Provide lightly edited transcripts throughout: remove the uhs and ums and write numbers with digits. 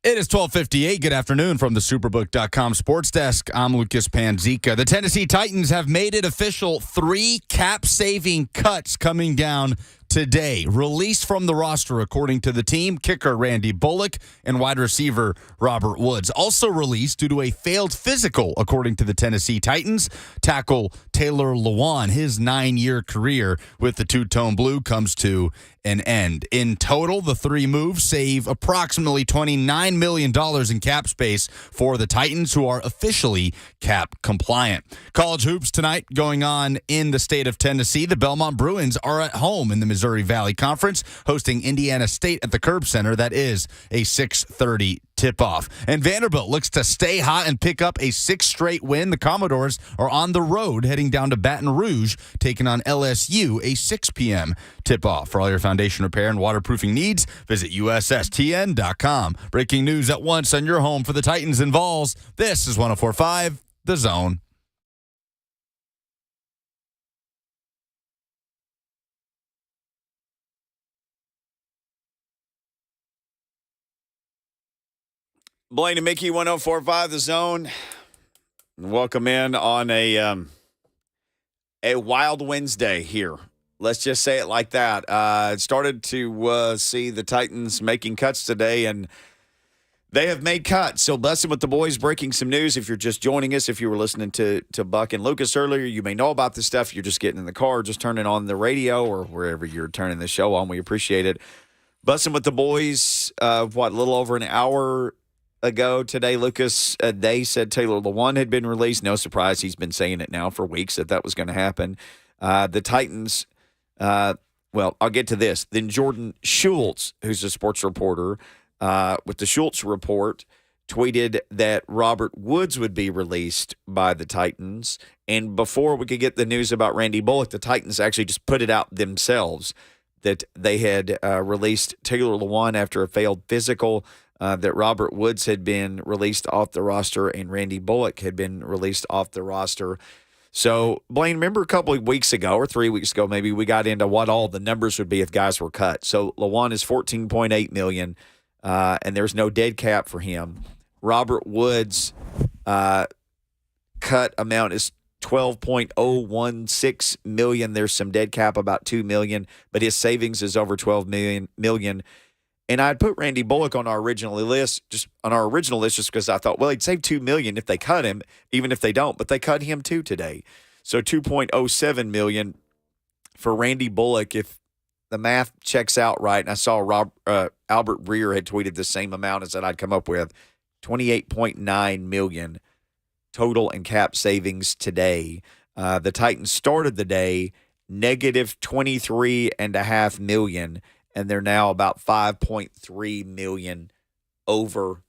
It is 12:58. Good afternoon from the Superbook.com sports desk. I'm Lucas Panzica. The Tennessee Titans have made it official. 3 cap-saving cuts coming down today. Released from the roster, according to the team, kicker Randy Bullock and wide receiver Robert Woods. Also released due to a failed physical, according to the Tennessee Titans. Tackle Taylor Lewan, his 9-year career with the Two-Tone Blue comes to an end. In total, the 3 moves save approximately $29 million in cap space for the Titans, who are officially cap compliant. College hoops tonight going on in the state of Tennessee. The Belmont Bruins are at home in the Missouri Valley Conference, hosting Indiana State at the Curb Center. That is a 6:30 tip-off. And Vanderbilt looks to stay hot and pick up a 6th straight win. The Commodores are on the road, heading down to Baton Rouge, taking on LSU, a 6 p.m. tip-off. For all your foundation repair and waterproofing needs, visit USSTN.com. Breaking news at once on your home for the Titans and Vols. This is 104.5 The Zone. Blaine and Mickey, 104.5 The Zone. Welcome in on a wild Wednesday here. Let's just say it like that. It started to see the Titans making cuts today, and they have made cuts. So blessing with the boys, breaking some news. If you're just joining us, if you were listening to Buck and Lucas earlier, you may know about this stuff. You're just getting in the car, just turning on the radio or wherever you're turning the show on. We appreciate it. Busting with the boys, a little over an hour ago today, Lucas, they said Taylor Lewan had been released. No surprise. He's been saying it now for weeks that was going to happen. The Titans, well, I'll get to this. Then Jordan Schultz, who's a sports reporter with the Schultz Report, tweeted that Robert Woods would be released by the Titans. And before we could get the news about Randy Bullock, the Titans actually just put it out themselves that they had released Taylor Lewan after a failed physical, that Robert Woods had been released off the roster and Randy Bullock had been released off the roster. So, Blaine, remember a couple of weeks ago or 3 weeks ago maybe we got into what all the numbers would be if guys were cut. So, Lewan is $14.8 million, and there's no dead cap for him. Robert Woods' cut amount is $12.016 million. There's some dead cap, about $2 million, but his savings is over $12 million. And I'd put Randy Bullock on our original list, just because I thought, well, he'd save $2 million if they cut him, even if they don't. But they cut him too today, so $2.07 million for Randy Bullock. If the math checks out right, and I saw Albert Breer had tweeted the same amount as that I'd come up with, $28.9 million total in cap savings today. The Titans started the day negative $23.5 million. And they're now about $5.3 million over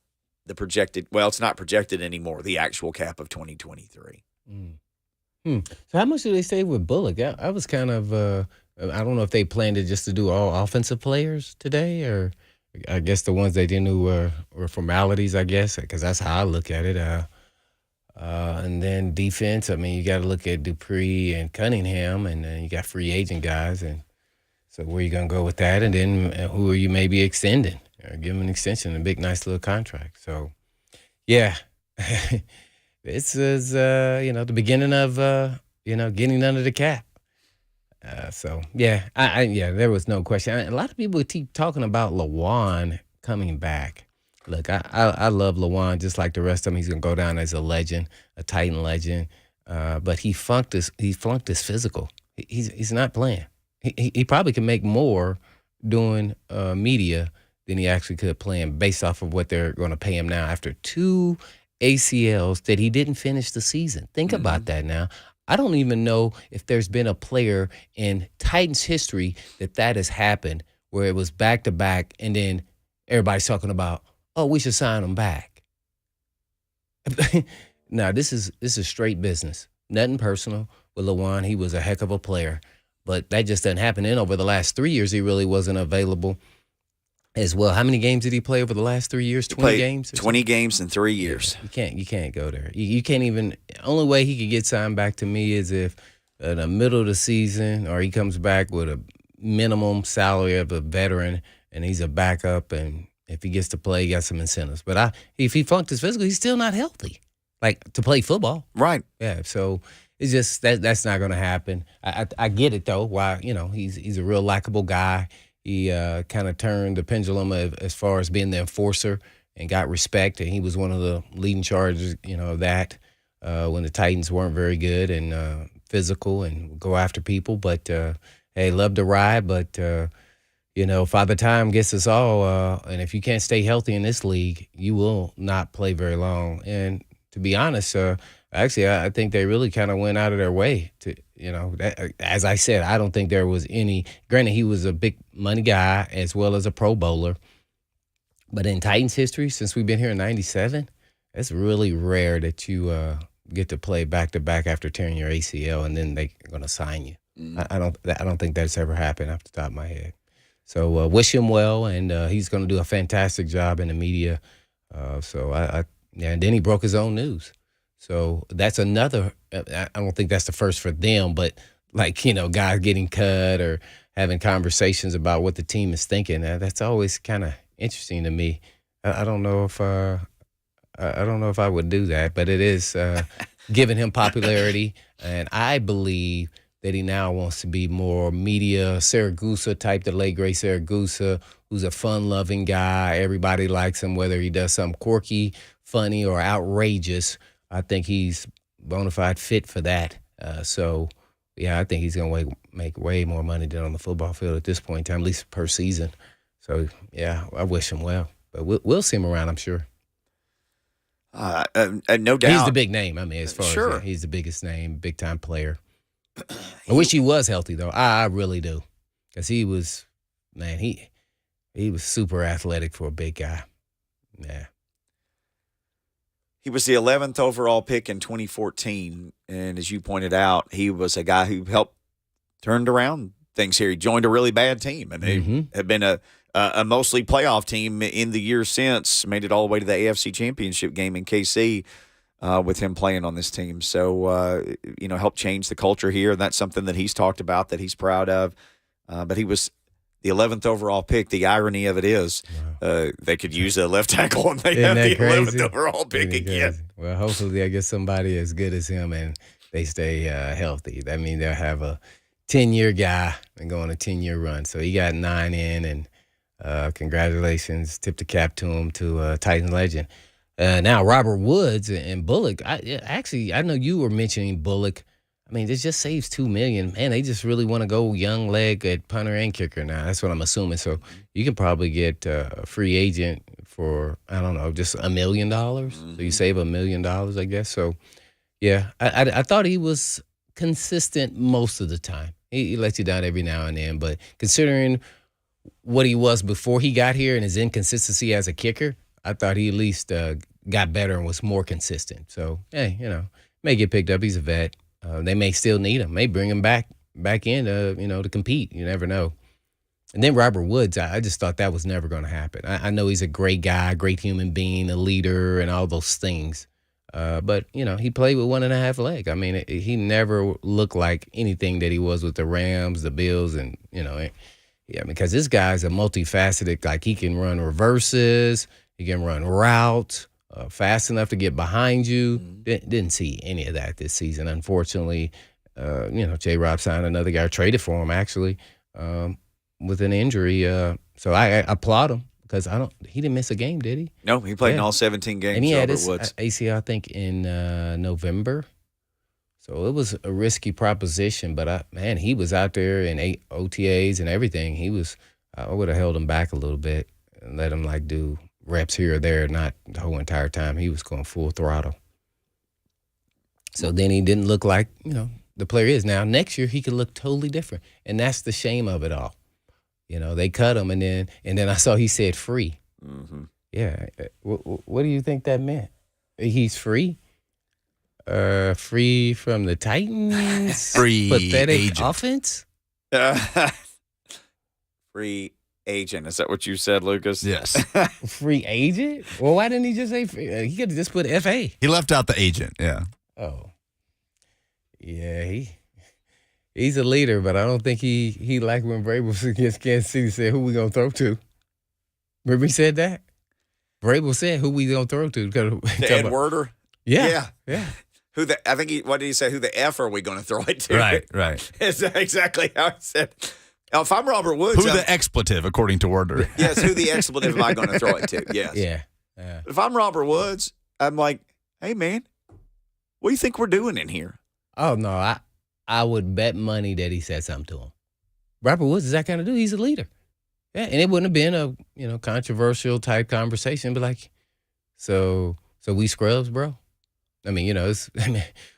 the projected. Well, it's not projected anymore. The actual cap of 2023. So how much do they save with Bullock? I was kind of. I don't know if they planned it just to do all offensive players today, or I guess the ones they didn't do were formalities. I guess because that's how I look at it. And then defense. I mean, you got to look at Dupree and Cunningham, and then you got free agent guys and. So where are you going to go with that? And then who are you maybe extending? Or give them an extension, a big, nice little contract. So, yeah, this is, the beginning of, getting under the cap. There was no question. A lot of people keep talking about Lewan coming back. Look, I love Lewan just like the rest of them. He's going to go down as a legend, a Titan legend. But he flunked his physical. He's not playing. He probably can make more doing media than he actually could playing based off of what they're going to pay him now after 2 ACLs that he didn't finish the season. Think about that now. I don't even know if there's been a player in Titans history that has happened where it was back-to-back and then everybody's talking about, oh, we should sign him back. Now, this is straight business. Nothing personal with Lewan. He was a heck of a player. But that just doesn't happen. And over the last 3 years, he really wasn't available as well. How many games did he play over the last 3 years? 20 games? 20 games in 3 years. Yeah, you can't go there. You can't even – only way he could get signed back to me is if in the middle of the season or he comes back with a minimum salary of a veteran and he's a backup and If he gets to play, he got some incentives. But if he funked his physical, he's still not healthy, like to play football. Right. Yeah. So it's just that's not going to happen. I get it though. Why he's a real likable guy. He kind of turned the pendulum as far as being the enforcer and got respect. And he was one of the leading charges, of that when the Titans weren't very good and physical and go after people. But hey, love to ride. But Father Time gets us all. And if you can't stay healthy in this league, you will not play very long. And to be honest, actually, I think they really kind of went out of their way to, as I said, I don't think there was any. Granted, he was a big money guy as well as a Pro Bowler. But in Titans history, since we've been here in '97, it's really rare that you get to play back to back after tearing your ACL and then they're going to sign you. I don't think that's ever happened off the top of my head. So wish him well, and he's going to do a fantastic job in the media. And then he broke his own news. So that's another. I don't think that's the first for them, but guys getting cut or having conversations about what the team is thinking. That's always kind of interesting to me. I don't know if I would do that, but it is giving him popularity, and I believe that he now wants to be more media Saragusa type, the late great Saragusa, who's a fun-loving guy. Everybody likes him, whether he does something quirky, funny, or outrageous. I think he's bona fide fit for that. I think he's going to make way more money than on the football field at this point in time, at least per season. So, yeah, I wish him well. But we'll see him around, I'm sure. No doubt. He's the big name. I mean, as far Sure. as he's the biggest name, big-time player. I wish he was healthy, though. I really do. Because he was super athletic for a big guy. Yeah. He was the 11th overall pick in 2014, and as you pointed out, he was a guy who helped turned around things here. He joined a really bad team, and they have been a mostly playoff team in the years since, made it all the way to the AFC Championship game in KC with him playing on this team. So, helped change the culture here, and that's something that he's talked about that he's proud of. But he was the 11th overall pick. The irony of it is they could use a left tackle and they Isn't have the that crazy? 11th overall pick Isn't it again. crazy? Well, hopefully I get somebody as good as him and they stay healthy. That means they'll have a 10-year guy and go on a 10-year run. So he got 9 in, and congratulations. Tip the cap to him, to Titan legend. Now, Robert Woods and Bullock, I know you were mentioning Bullock. I mean, this just saves $2 million. Man, they just really want to go young leg at punter and kicker now. That's what I'm assuming. So you can probably get a free agent for, I don't know, just $1 million. So you save $1 million, I guess. So, yeah, I thought he was consistent most of the time. He lets you down every now and then. But considering what he was before he got here and his inconsistency as a kicker, I thought he at least got better and was more consistent. So, hey, may get picked up. He's a vet. They may still need him. May bring him back in, to compete. You never know. And then Robert Woods, I just thought that was never going to happen. I know he's a great guy, great human being, a leader, and all those things. But, he played with 1.5 leg. I mean, he never looked like anything that he was with the Rams, the Bills, and, because this guy's a multifaceted, like he can run reverses, he can run routes. Fast enough to get behind you. Didn't see any of that this season, unfortunately. J-Rob signed another guy, traded for him, actually, with an injury. So I applaud him because he didn't miss a game, did he? No, he played in all 17 games. And he had Robert his Woods. ACL, I think, in November. So it was a risky proposition, but he was out there in 8 OTAs and everything. I would have held him back a little bit and let him do reps here or there, not the whole entire time. He was going full throttle. So then he didn't look like, the player is. Now, next year, he could look totally different. And that's the shame of it all. They cut him, and then I saw he said free. Mm-hmm. Yeah. What do you think that meant? He's free? Free from the Titans? Free pathetic agent. offense? Free agent. Is that what you said, Lucas? Yes. Free agent? Well, why didn't he just say free? He could have just put FA. He left out the agent, yeah. Oh. Yeah, he's a leader, but I don't think he like when Vrabel was against Kansas City said, who we going to throw to? Remember he said that? Vrabel said, who we going to throw to? Ed Werder? Yeah. What did he say? Who the F are we going to throw it to? Right. It's exactly how he said. Now, if I'm Robert Woods. Who the expletive, according to Werder. Yes, who the expletive am I going to throw it to? Yes. Yeah. If I'm Robert Woods, I'm like, hey, man, what do you think we're doing in here? Oh, no, I would bet money that he said something to him. Robert Woods is that kind of dude. He's a leader. Yeah, and it wouldn't have been a controversial type conversation, but like, so we scrubs, bro. I mean,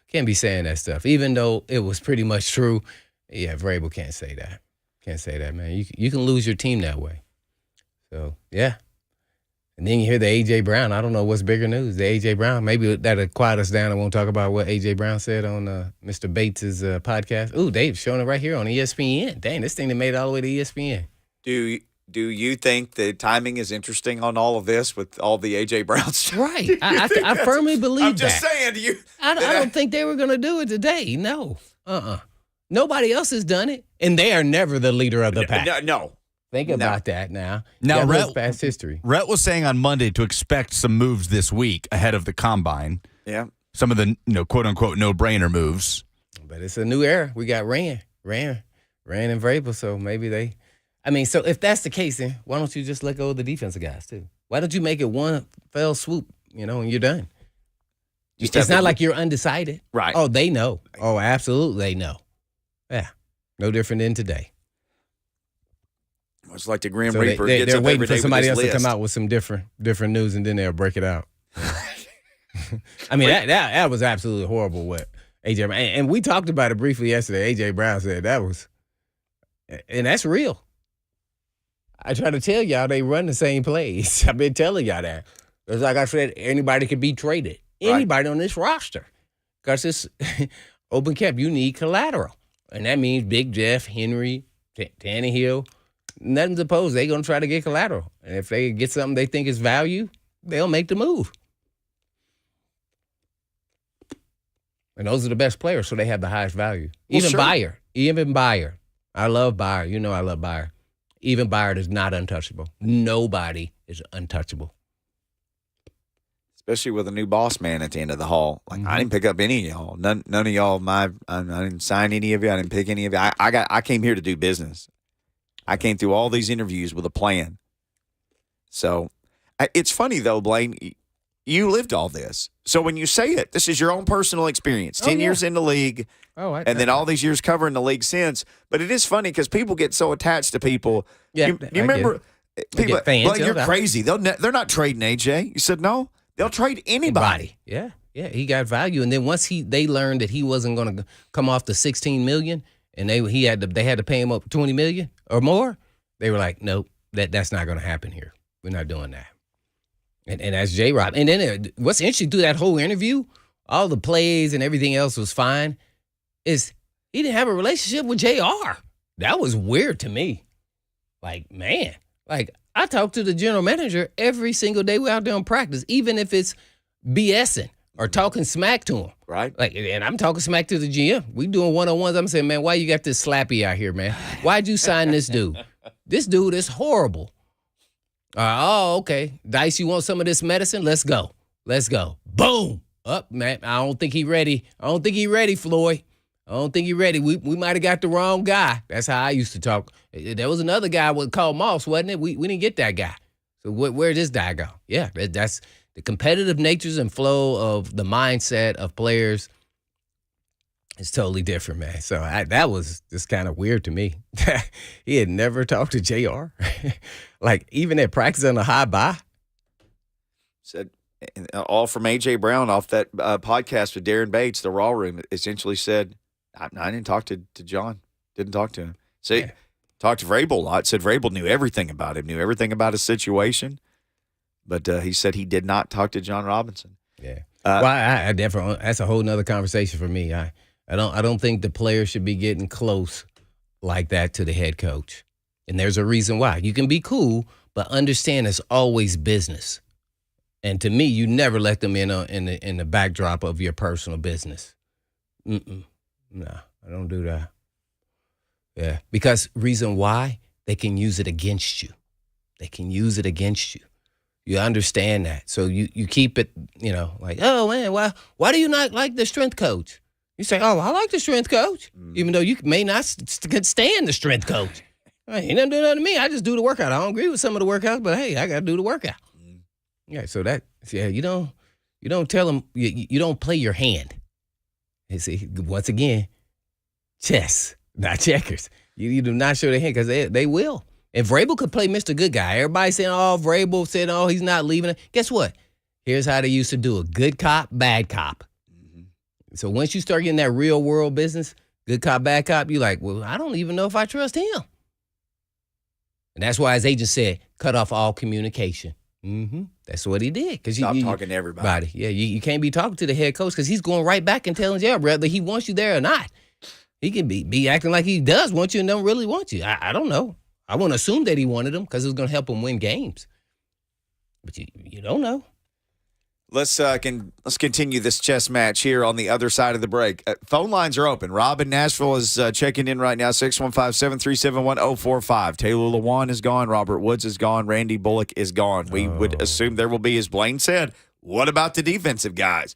can't be saying that stuff, even though it was pretty much true. Yeah, Vrabel can't say that. Can't say that, man. You can lose your team that way. So yeah, and then you hear the A.J. Brown. I don't know what's bigger news. The A.J. Brown. Maybe that'll quiet us down. I won't talk about what A.J. Brown said on Mr. Bates' podcast. Ooh, Dave's showing it right here on ESPN. Dang, this thing that made it all the way to ESPN. Do you think the timing is interesting on all of this with all the A.J. Brown stuff? Right. I firmly believe that. I'm just saying. I don't think they were going to do it today. No. Nobody else has done it, and they are never the leader of the pack. No. Think about that now. Now, Rhett, past history. Rhett was saying on Monday to expect some moves this week ahead of the combine. Yeah. Some of the, quote unquote, no-brainer moves. But it's a new era. We got Rand and Vrabel, so maybe they. I mean, so if that's the case, then why don't you just let go of the defensive guys too? Why don't you make it one fell swoop, and you're done? It's not like you're undecided. Right. Oh, they know. Oh, absolutely, they know. Yeah. No different than today. It's like the Grim So Reaper they're gets up waiting every for day somebody with else his to list. come out with some different news, and then they'll break it out. I mean, that was absolutely horrible what A.J. Brown. And we talked about it briefly yesterday. A.J. Brown said that was, and that's real. I try to tell y'all they run the same plays. I've been telling y'all that. It's like I said, anybody could be traded. Anybody on this roster. Because it's open cap, you need collateral. And that means Big Jeff, Henry, Tannehill. Nothing's opposed. They're going to try to get collateral. And if they get something they think is value, they'll make the move. And those are the best players, so they have the highest value. Even Bayer. I love Bayer. I love Bayer. Even Bayer is not untouchable. Nobody is untouchable. Especially with a new boss man at the end of the hall. Like, I didn't pick up any of y'all. None of y'all. I didn't sign any of you. I didn't pick any of you. I came here to do business. I came through all these interviews with a plan. So it's funny though, Blaine. You lived all this. So when you say it, this is your own personal experience. 10 years in the league, and then all these years covering the league since. But it is funny because people get so attached to people. Yeah, you remember people? Fans, Blaine, you're crazy. They're not trading AJ. You said no. They'll trade anybody. Yeah, he got value, and then once they learned that he wasn't going to come off the $16 million, and they had to pay him up $20 million or more, they were like, nope, that's not going to happen here. We're not doing that. And that's J-Rob. And then what's interesting through that whole interview, all the plays and everything else was fine, is he didn't have a relationship with JR. That was weird to me. Like, man, I talk to the general manager every single day we're out there on practice, even if it's BSing or talking smack to him. Right. And I'm talking smack to the GM. We doing one-on-ones. I'm saying, man, why you got this slappy out here, man? Why'd you sign this dude? This dude is horrible. Okay. Dice, you want some of this medicine? Let's go. Boom. Up, man. I don't think he ready, Floyd. I don't think he ready. We might have got the wrong guy. That's how I used to talk. There was another guy called Moss, wasn't it? We didn't get that guy. So where'd this guy go? Yeah, that's the competitive natures and flow of the mindset of players. It's totally different, man. So that was just kind of weird to me. He had never talked to JR. Like, even at practice on the high buy. Said all from A.J. Brown off that podcast with Darren Bates, the Raw Room, essentially said, I didn't talk to John. Didn't talk to him. See, talked to Vrabel a lot. Said Vrabel knew everything about him, knew everything about his situation. But he said he did not talk to John Robinson. Yeah. Well, I definitely, that's a whole nother conversation for me. I don't think the players should be getting close like that to the head coach. And there's a reason why. You can be cool, but understand it's always business. And to me, you never let them in the backdrop of your personal business. No, I don't do that. Yeah, because reason why, they can use it against you. they can use it against you. You understand that. So you keep it, like, oh, man, why do you not like the strength coach? You say, oh, I like the strength coach, even though you may not stand the strength coach. He doesn't do nothing to me. I just do the workout. I don't agree with some of the workouts, but, hey, I got to do the workout. Yeah, so you don't tell them, you don't play your hand. You see, once again, chess, not checkers. You do not show their hand because they will. If Vrabel could play Mr. Good Guy, everybody saying, oh, Vrabel said, oh, he's not leaving. Guess what? Here's how they used to do it. Good cop, bad cop. Mm-hmm. So once you start getting that real world business, good cop, bad cop, you're like, well, I don't even know if I trust him. And that's why his agent said, cut off all communication. Mm-hmm. That's what he did. Stop talking to everybody. Yeah, you can't be talking to the head coach because he's going right back and telling you whether he wants you there or not. He can be acting like he does want you and don't really want you. I don't know. I wouldn't assume that he wanted him because it was going to help him win games. But you don't know. Let's continue this chess match here on the other side of the break. Phone lines are open. Rob in Nashville is checking in right now, 615-737-1045. Taylor Lewan is gone. Robert Woods is gone. Randy Bullock is gone. We would assume there will be, as Blaine said, what about the defensive guys?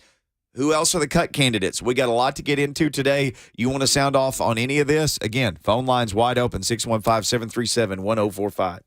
Who else are the cut candidates? We got a lot to get into today. You want to sound off on any of this? Again, phone lines wide open, 615-737-1045.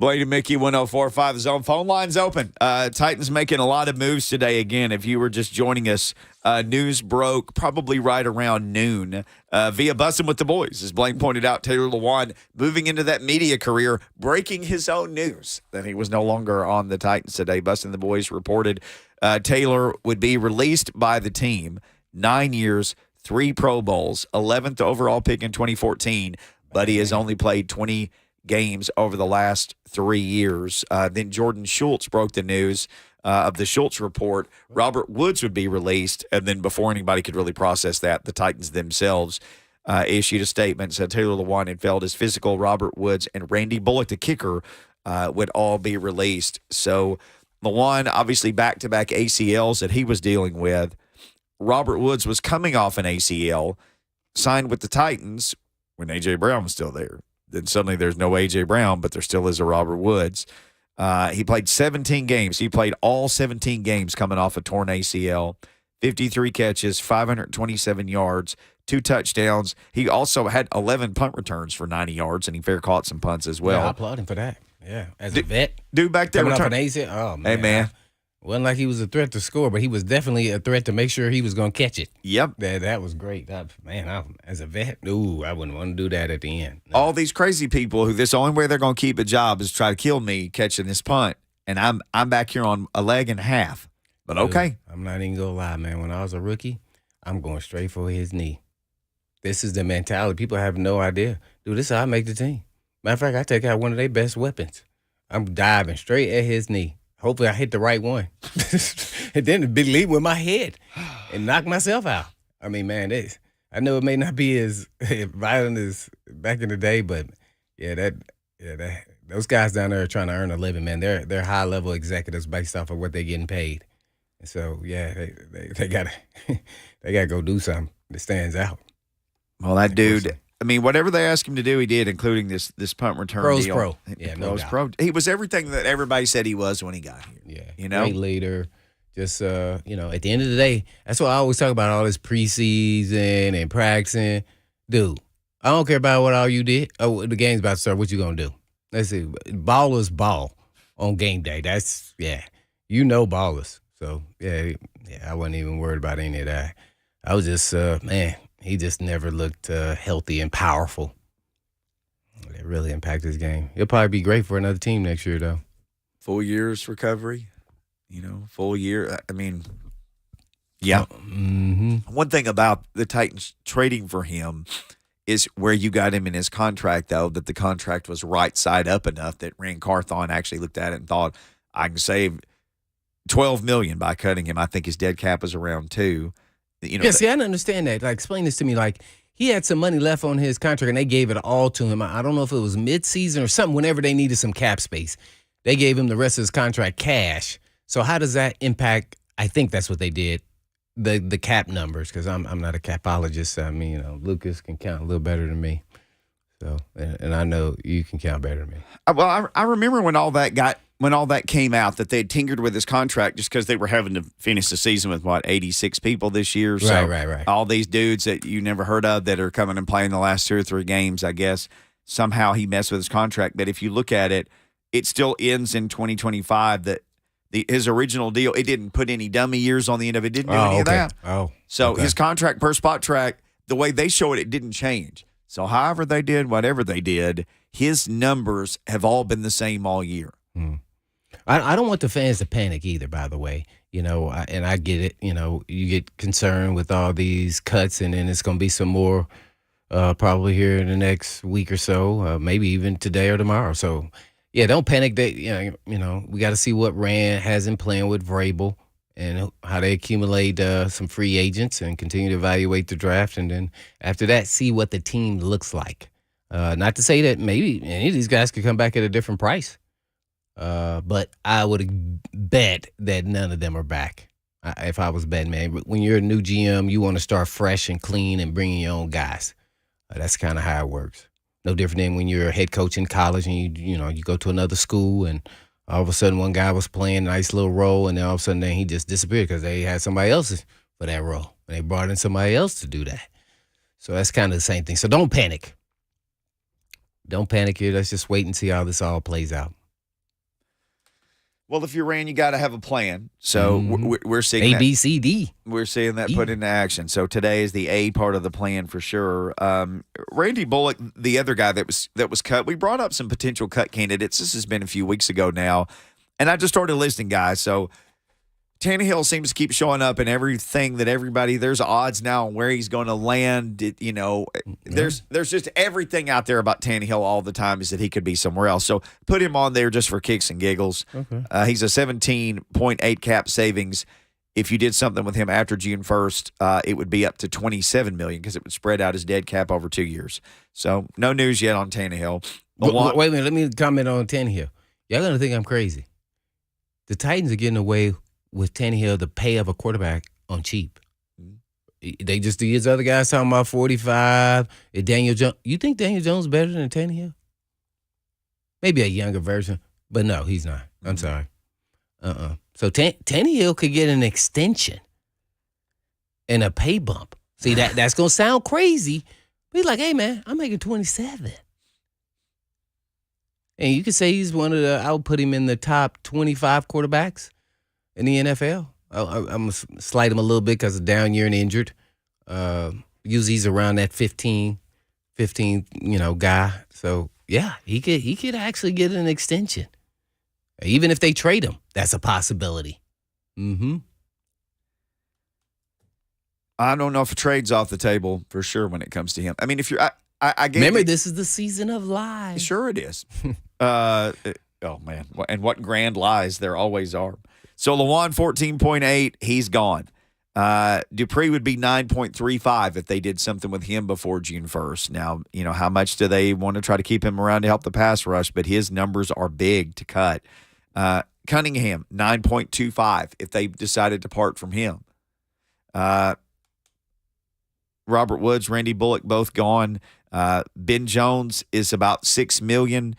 Blade and Mickey 1045 The Zone. Phone line's open. Titans making a lot of moves today. Again, if you were just joining us, news broke probably right around noon via Bussin' with the Boys. As Blaine pointed out, Taylor Lewan moving into that media career, breaking his own news that he was no longer on the Titans today. Bussin' the Boys reported Taylor would be released by the team. 9 years, 3 Pro Bowls, 11th overall pick in 2014, but he has only played 20 games over the last 3 years. Then Jordan Schultz broke the news of the Schultz report. Robert Woods would be released, and then before anybody could really process that, the Titans themselves issued a statement, said Taylor Lewan had failed his physical. Robert Woods and Randy Bullock, the kicker, would all be released. So Lewan, obviously back-to-back ACLs that he was dealing with. Robert Woods was coming off an ACL, signed with the Titans when A.J. Brown was still there. Then suddenly there's no A.J. Brown, but there still is a Robert Woods. He played 17 games. He played all 17 games coming off a torn ACL, 53 catches, 527 yards, 2 touchdowns. He also had 11 punt returns for 90 yards, and he fair caught some punts as well. Yeah, I applaud him for that. Yeah, as a vet. Dude back there coming off an ACL. Oh, man. Hey, man. Wasn't like he was a threat to score, but he was definitely a threat to make sure he was going to catch it. Yep. That was great. As a vet, I wouldn't want to do that at the end. No. All these crazy people who this only way they're going to keep a job is try to kill me catching this punt, and I'm back here on a leg and a half. But okay. Dude, I'm not even going to lie, man. When I was a rookie, I'm going straight for his knee. This is the mentality. People have no idea. Dude, this is how I make the team. Matter of fact, I take out one of their best weapons. I'm diving straight at his knee. Hopefully I hit the right one. And then the big leap with my head and knock myself out. I mean, man, I know it may not be as violent as back in the day, but those guys down there are trying to earn a living, man. They're high level executives based off of what they're getting paid. And so they gotta go do something that stands out. Well, that dude, I mean, whatever they asked him to do, he did, including this punt return Pro's deal. pro. Yeah, no doubt. Pro. He was everything that everybody said he was when he got here. Yeah, you know, great leader. Just at the end of the day, that's why I always talk about all this preseason and practicing. Dude, I don't care about what all you did. Oh, the game's about to start. What you gonna do? Let's see. Ballers ball on game day. That's ballers. So I wasn't even worried about any of that. I was just he just never looked healthy and powerful. It really impacted his game. He'll probably be great for another team next year, though. Full year's recovery, full year. I mean, yeah. Mm-hmm. One thing about the Titans trading for him is where you got him in his contract, though, that the contract was right side up enough that Rand Carthon actually looked at it and thought, I can save $12 million by cutting him. I think his dead cap is around $2 million. See, I didn't understand that. Like, explain this to me. Like, he had some money left on his contract, and they gave it all to him. I don't know if it was mid-season or something. Whenever they needed some cap space, they gave him the rest of his contract cash. So how does that impact? I think that's what they did. The cap numbers, because I'm not a capologist. I mean, Lucas can count a little better than me. So, and I know you can count better than me. Well, I remember when all that came out, that they had tinkered with his contract just because they were having to finish the season with 86 people this year. So Right. all these dudes that you never heard of that are coming and playing the last 2 or 3 games, I guess somehow he messed with his contract. But if you look at it, it still ends in 2025. That his original deal, it didn't put any dummy years on the end of it. Didn't do any of that. So his contract per spot track, the way they show it, it didn't change. So however they did, whatever they did, his numbers have all been the same all year. I don't want the fans to panic either, by the way. And I get it. You get concerned with all these cuts, and then it's going to be some more probably here in the next week or so, maybe even today or tomorrow. So, yeah, don't panic. We got to see what Rand has in plan with Vrabel and how they accumulate some free agents and continue to evaluate the draft. And then after that, see what the team looks like. Not to say that maybe any of these guys could come back at a different price. But I would bet that none of them are back. If I was betting, man, when you're a new GM, you want to start fresh and clean and bringing your own guys. That's kind of how it works. No different than when you're a head coach in college and you go to another school and all of a sudden one guy was playing a nice little role and then all of a sudden then he just disappeared because they had somebody else for that role. And they brought in somebody else to do that. So that's kind of the same thing. So don't panic. Don't panic here. Let's just wait and see how this all plays out. Well, if you ran, you got to have a plan. So we're seeing A, B, C, D. We're seeing that put into action. So today is the A part of the plan for sure. Randy Bullock, the other guy that was cut, we brought up some potential cut candidates. This has been a few weeks ago now, and I just started listing guys. So Tannehill seems to keep showing up in everything that everybody. There's odds now on where he's going to land. There's just everything out there about Tannehill all the time is that he could be somewhere else. So put him on there just for kicks and giggles. Okay. He's a 17.8 cap savings. If you did something with him after June 1st, it would be up to $27 million because it would spread out his dead cap over 2 years. So no news yet on Tannehill. Wait a minute. Let me comment on Tannehill. Y'all going to think I'm crazy. The Titans are getting away with Tannehill the pay of a quarterback on cheap. They just, these other guys talking about 45. Daniel Jones. You think Daniel Jones is better than Tannehill? Maybe a younger version, but no, he's not. I'm sorry. So Tannehill could get an extension and a pay bump. See, that's going to sound crazy. But he's like, hey, man, I'm making 27. And you could say he's one of the, I would put him in the top 25 quarterbacks in the NFL. I'm going to slight him a little bit because of down year and injured. Usually he's around that 15, guy. So, yeah, he could actually get an extension. Even if they trade him, that's a possibility. Mm-hmm. I don't know if a trade's off the table for sure when it comes to him. I mean, if you're, remember, this is the season of lies. Sure it is. Oh, man. And what grand lies there always are. So Lewan, 14.8, he's gone. Dupree would be 9.35 if they did something with him before June 1st. Now, how much do they want to try to keep him around to help the pass rush? But his numbers are big to cut. Cunningham, 9.25 if they decided to part from him. Robert Woods, Randy Bullock, both gone. Ben Jones is about $6 million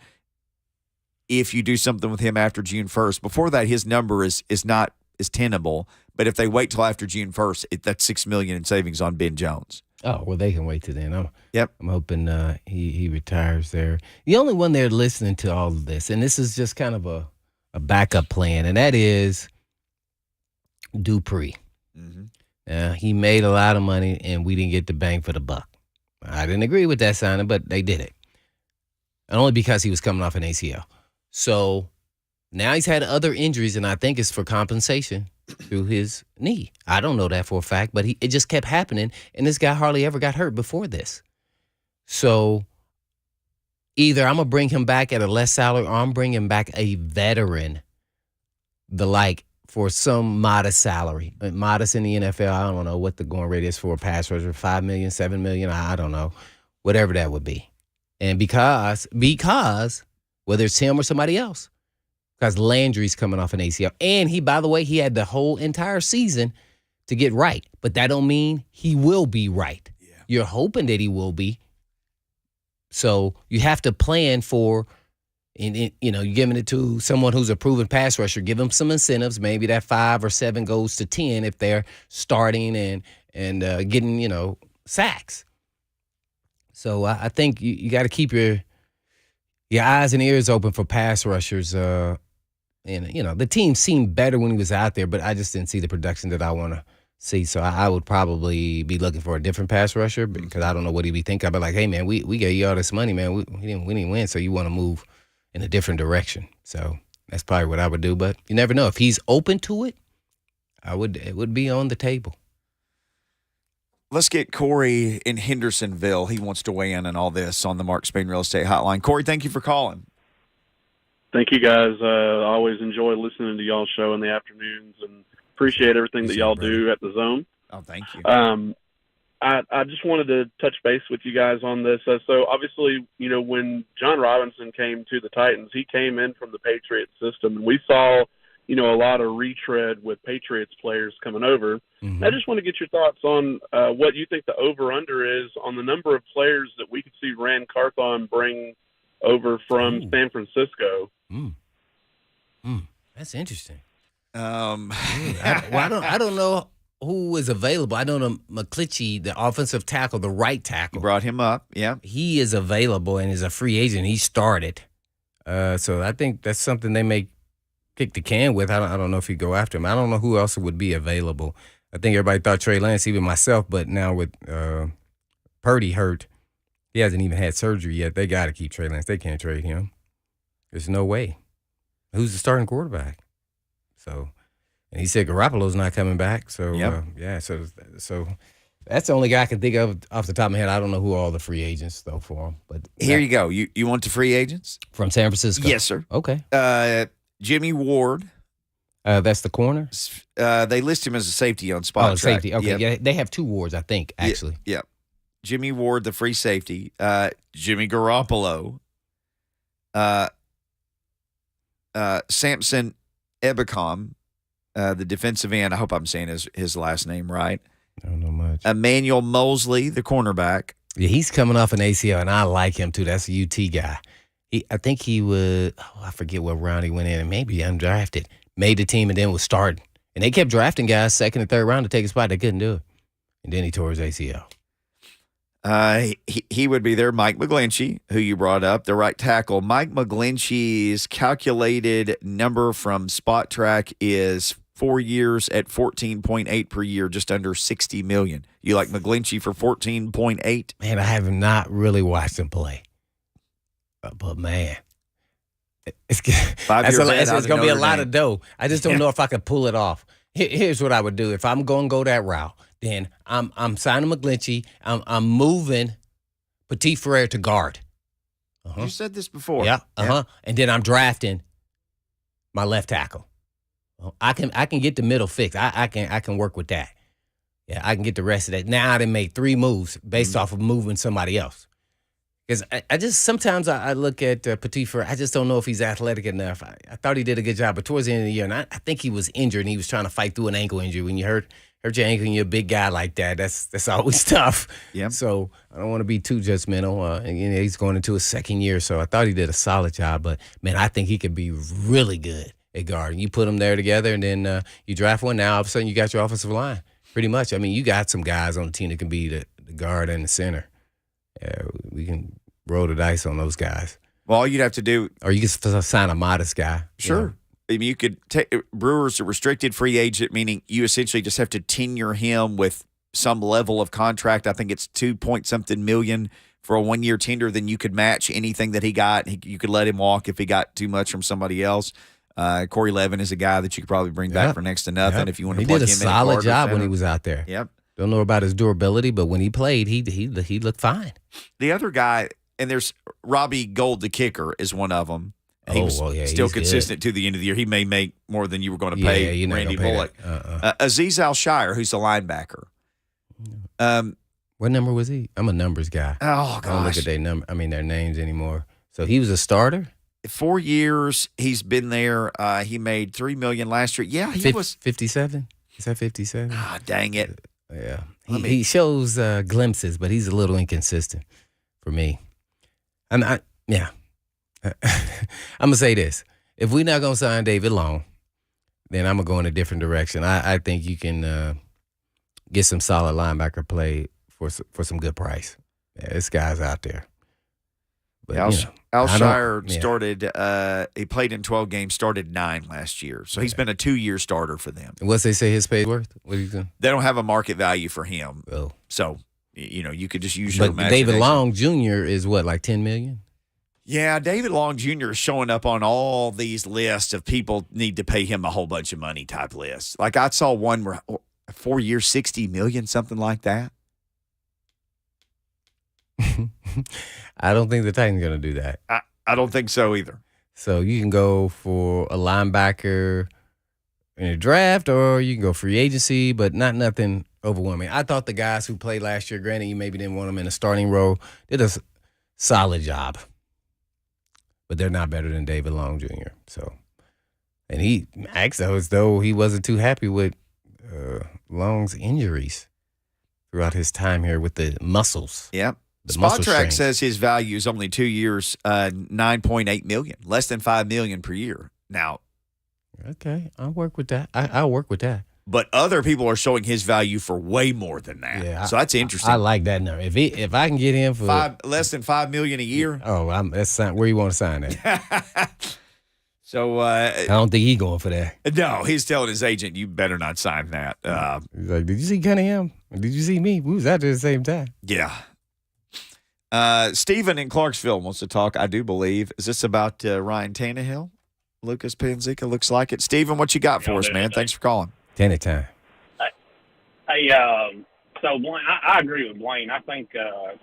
if you do something with him after June 1st. Before that, his number is not as tenable. But if they wait till after June 1st, that's $6 million in savings on Ben Jones. Oh, well, they can wait till then. I'm hoping he retires there. The only one they're listening to all of this, and this is just kind of a backup plan, and that is Dupree. Mm-hmm. He made a lot of money, and we didn't get the bang for the buck. I didn't agree with that signing, but they did it. And only because he was coming off an ACL. So now he's had other injuries, and I think it's for compensation through his knee. I don't know that for a fact, but it just kept happening, and this guy hardly ever got hurt before this. So either I'm going to bring him back at a less salary or I'm bringing back a veteran, for some modest salary. Modest in the NFL, I don't know what the going rate is for a pass rusher, $5 million, $7 million, I don't know, whatever that would be. And because whether it's him or somebody else, because Landry's coming off an ACL. And by the way, he had the whole entire season to get right. But that don't mean he will be right. Yeah. You're hoping that he will be. So you have to plan for, you're giving it to someone who's a proven pass rusher. Give them some incentives. Maybe that 5 or 7 goes to 10 if they're starting and getting, sacks. So I think you got to keep your eyes and ears open for pass rushers. The team seemed better when he was out there, but I just didn't see the production that I want to see. So I would probably be looking for a different pass rusher because I don't know what he'd be thinking. I'd be like, hey, man, we gave you all this money, man. We didn't win, so you want to move in a different direction. So that's probably what I would do. But you never know. If he's open to it, it would be on the table. Let's get Corey in Hendersonville. He wants to weigh in on all this on the Mark Spain Real Estate Hotline. Corey, thank you for calling. Thank you, guys. I always enjoy listening to y'all's show in the afternoons and appreciate everything that y'all do at the Zone. Oh, thank you. I just wanted to touch base with you guys on this. So obviously, when John Robinson came to the Titans, he came in from the Patriots system, and we saw a lot of retread with Patriots players coming over. Mm-hmm. I just want to get your thoughts on what you think the over-under is on the number of players that we could see Rand Carthon bring over from San Francisco. That's interesting. I don't know who is available. I know McClitchy, the offensive tackle, the right tackle. You brought him up, yeah. He is available and is a free agent. He started. So I think that's something they may kick the can with. I don't know if he'd go after him. I don't know who else would be available. I think everybody thought Trey Lance, even myself, but now with Purdy hurt, he hasn't even had surgery yet. They got to keep Trey Lance. They can't trade him. There's no way. Who's the starting quarterback? So, and he said Garoppolo's not coming back. So, so that's the only guy I can think of off the top of my head. I don't know who all the free agents, though, for him. But Here you go. You want the free agents? From San Francisco? Yes, sir. Okay. Jimmy Ward. That's the corner? They list him as a safety on spot track. Safety. Okay, Yep. yeah, they have 2 wards, I think, actually. Yeah. Jimmy Ward, the free safety. Jimmy Garoppolo. Samson Ebicom, the defensive end. I hope I'm saying his last name right. I don't know much. Emmanuel Mosley, the cornerback. Yeah, he's coming off an ACL, and I like him, too. That's a UT guy. I think he was, I forget what round he went in, and maybe undrafted. Made the team and then was starting. And they kept drafting guys second and third round to take a spot. They couldn't do it. And then he tore his ACL. He would be there. Mike McGlinchey, who you brought up, the right tackle. Mike McGlinchey's calculated number from Spot Track is 4 years at 14.8 per year, just under $60 million. You like McGlinchey for 14.8? Man, I have not really watched him play. But man, it's going to be a lot of dough. I just don't know if I could pull it off. Here's what I would do. If I'm going to go that route, then I'm signing McGlinchey. I'm moving Petit Frere to guard. You said this before. Yeah. And then I'm drafting my left tackle. I can get the middle fixed. I can work with that. Yeah, I can get the rest of that. Now I done made 3 moves based off of moving somebody else. Because I just sometimes I look at Petit Frere, I just don't know if he's athletic enough. I thought he did a good job, but towards the end of the year, and I think he was injured and he was trying to fight through an ankle injury. When you hurt your ankle and you're a big guy like that, that's always tough. Yep. So I don't want to be too judgmental. And, he's going into his second year, so I thought he did a solid job. But, man, I think he could be really good at guard. And you put them there together, and then you draft one. Now all of a sudden you got your offensive line pretty much. I mean, you got some guys on the team that can be the guard and the center. Yeah, we can roll the dice on those guys. Well, all you'd have to do, or you can sign a modest guy. Sure. I mean, you could take Brewer's a restricted free agent, meaning you essentially just have to tenure him with some level of contract. I think it's 2-point-something million for a 1-year tender. Then you could match anything that he got. You could let him walk if he got too much from somebody else. Corey Levin is a guy that you could probably bring back for next to nothing if you want to plug him in. He did a solid job when he was out there. Yep. Don't know about his durability, but when he played, he looked fine. The other guy, and there's Robbie Gould, the kicker, is one of them. He was still consistent to the end of the year. He may make more than you were going to pay Randy Bullock. Azeez Al-Shire, who's the linebacker. What number was he? I'm a numbers guy. Oh, gosh. I don't look at their names anymore. So he was a starter? 4 years he's been there. He made $3 million last year. Yeah, he was 57. Is that 57? Ah, dang it. Yeah, he shows glimpses, but he's a little inconsistent for me. I'm gonna say this: if we're not gonna sign David Long, then I'm gonna go in a different direction. I think you can get some solid linebacker play for some good price. Yeah, this guy's out there. But, Al-Shire started. He played in 12 games, started 9 last year, so he's been a 2-year starter for them. What's they say his pay's worth? What are you doing? They don't have a market value for him, so you could just use your imagination. David Long Jr. is what, like $10 million? Yeah, David Long Jr. is showing up on all these lists of people need to pay him a whole bunch of money type lists. Like I saw one where 4 years, $60 million, something like that. I don't think the Titans are going to do that. I don't think so either. So you can go for a linebacker in a draft, or you can go free agency, but nothing overwhelming. I thought the guys who played last year, granted you maybe didn't want them in a starting role, did a solid job. But they're not better than David Long Jr. So, and he acts as though he wasn't too happy with Long's injuries throughout his time here with the muscles. Yep. Spot Track says his value is only 2 years, $9.8 million, less than $5 million per year. Now, okay, I'll work with that. I'll work with that. But other people are showing his value for way more than that. Yeah, so that's interesting. I like that number. If I can get him for less than $5 million a year. That's where you want to sign that. So, I don't think he's going for that. no, he's telling his agent, you better not sign that. He's like, did you see Cunningham? Did you see me? We was out there at the same time. Yeah. Stephen in Clarksville wants to talk, I do believe. Is this about Ryan Tannehill? Lucas Panzica looks like it. Stephen, what you got for us, man? Thanks for calling. Tanny time. Hey, so Blaine, I agree with Blaine. I think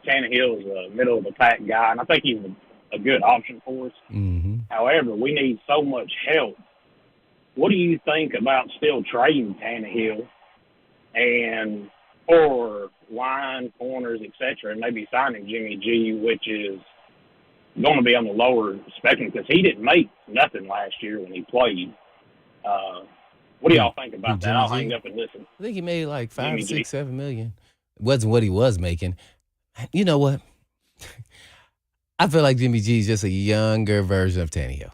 Tannehill is a middle of the pack guy, and I think he's a good option for us. Mm-hmm. However, we need so much help. What do you think about still trading Tannehill and or line corners, etc., and maybe signing Jimmy G, which is going to be on the lower spectrum because he didn't make nothing last year when he played. What do y'all think about that? Jimmy I'll G? hang up and listen. I think he made like Jimmy $5, G. $6, $7 million. It wasn't what he was making. You know what? I feel like Jimmy G is just a younger version of Tannehill.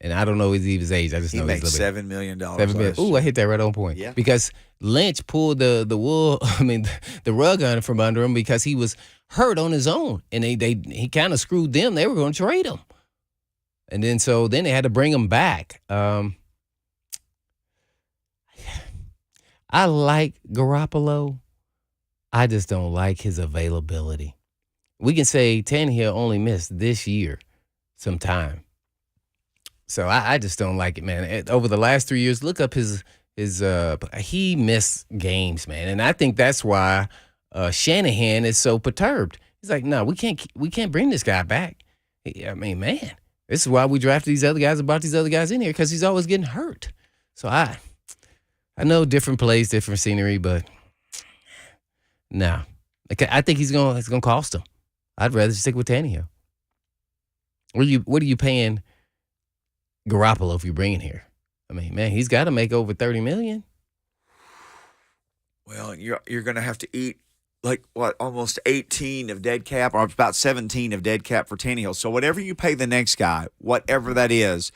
And I don't know his age. I just He know made he's a little $7 million. bit. $7 million. Ooh, I hit that right on point. Yeah. Because Lynch pulled the wool, the rug on from under him because he was hurt on his own. And he kind of screwed them. They were going to trade him. And then they had to bring him back. I like Garoppolo. I just don't like his availability. We can say Tannehill only missed this year some time. So I just don't like it, man. Over the last 3 years, look up his he missed games, man. And I think that's why Shanahan is so perturbed. He's like, no, we can't bring this guy back. I mean, man, this is why we drafted these other guys and brought these other guys in here because he's always getting hurt. So I know different plays, different scenery, but no. I think it's gonna cost him. I'd rather stick with Tannehill. What are you paying Garoppolo if you bring in here? I mean, man, he's got to make over $30 million. Well, you're going to have to eat almost 18 of dead cap, or about 17 of dead cap for Tannehill. So whatever you pay the next guy, whatever that is,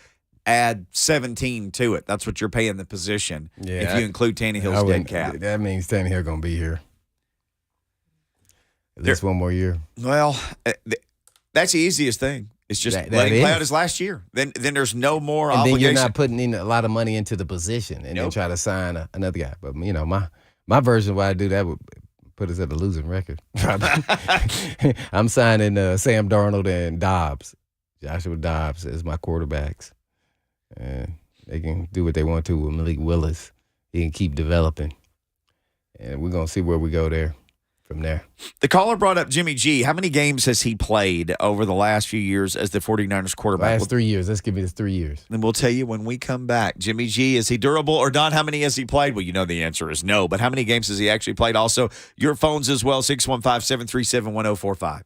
add 17 to it. That's what you're paying the position. Yeah, if you include Tannehill's dead cap. That means Tannehill going to be here at least one more year. Well, that's the easiest thing. It's just That letting him play is. out his last year. Then there's no more And obligation. then you're not putting in a lot of money into the position and then try to sign another guy. But, my version of why I do that would put us at a losing record. I'm signing Sam Darnold and Joshua Dobbs as my quarterbacks. And they can do what they want to with Malik Willis. He can keep developing. And we're going to see where we go there from there. The caller brought up Jimmy G. How many games has he played over the last few years as the 49ers quarterback? Last 3 years. Let's give me this 3 years. Then we'll tell you when we come back. Jimmy G, is he durable or not? How many has he played? Well, you know the answer is no. But how many games has he actually played? Also, your phones as well, 615-737-1045.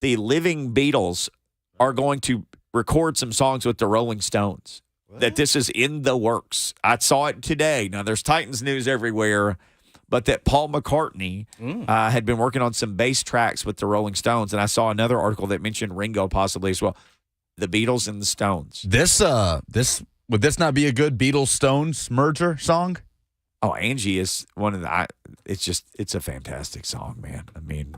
the living Beatles are going to record some songs with the Rolling Stones. That this is in the works. I saw it today. Now, there's Titans news everywhere, but that Paul McCartney had been working on some bass tracks with the Rolling Stones, and I saw another article that mentioned Ringo possibly as well. The Beatles and the Stones. Would this not be a good Beatles-Stones merger song? Oh, Angie is one of the. It's a fantastic song, man. I mean,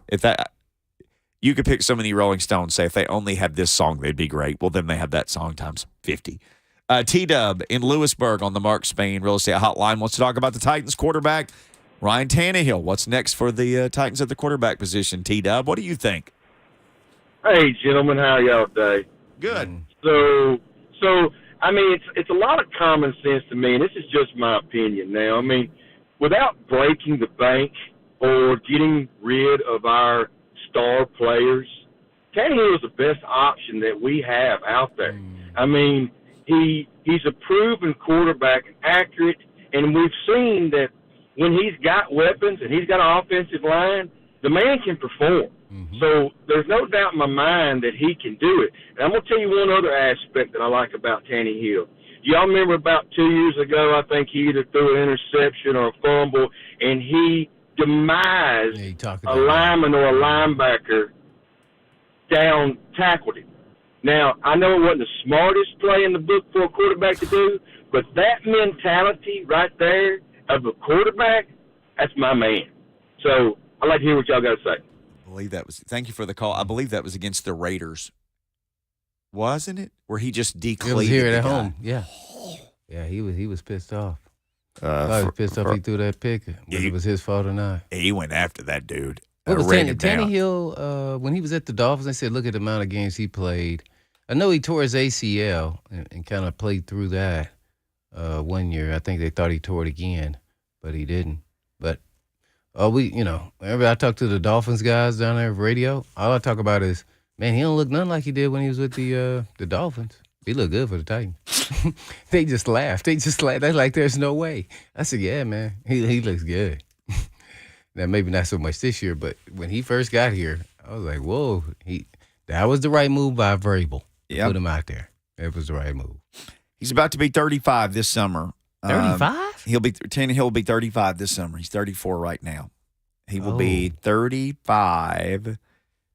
you could pick so many Rolling Stones. Say if they only had this song, they'd be great. Well, then they have that song times 50. T-Dub in Lewisburg on the Mark Spain Real Estate Hotline wants to talk about the Titans quarterback, Ryan Tannehill. What's next for the Titans at the quarterback position? T-Dub, what do you think? Hey, gentlemen, how are y'all today? Good. So I mean, it's a lot of common sense to me, and this is just my opinion now. I mean, without breaking the bank or getting rid of our star players, Tannehill is the best option that we have out there. I mean, he's a proven quarterback, accurate, and we've seen that when he's got weapons and he's got an offensive line, the man can perform. So there's no doubt in my mind that he can do it. And I'm going to tell you one other aspect that I like about Tannehill. Y'all remember about 2 years ago, I think he either threw an interception or a fumble, and he demised a lineman or a linebacker down, tackled him. Now, I know it wasn't the smartest play in the book for a quarterback to do, but that mentality right there of a quarterback, that's my man. So I'd like to hear what y'all got to say. Thank you for the call. I believe that was against the Raiders. Wasn't it? Where he just declared. It was here at home. Yeah. Yeah, he was pissed off. He was pissed off he threw that pick. Whether it was his fault or not. He went after that dude. What was Tannehill, when he was at the Dolphins, they said, look at the amount of games he played. I know he tore his ACL and kind of played through that 1 year. I think they thought he tore it again, but he didn't. But whenever I talk to the Dolphins guys down there on radio, all I talk about is, man, he don't look nothing like he did when he was with the Dolphins. He looked good for the Titans. They just laughed. They're like, there's no way. I said, yeah, man, he looks good. Now, maybe not so much this year, but when he first got here, I was like, whoa, that was the right move by Vrabel. Yep. Put him out there. It was the right move. He's about to be 35 this summer. 35? Tannehill will be 35 this summer. He's 34 right now. He will be 35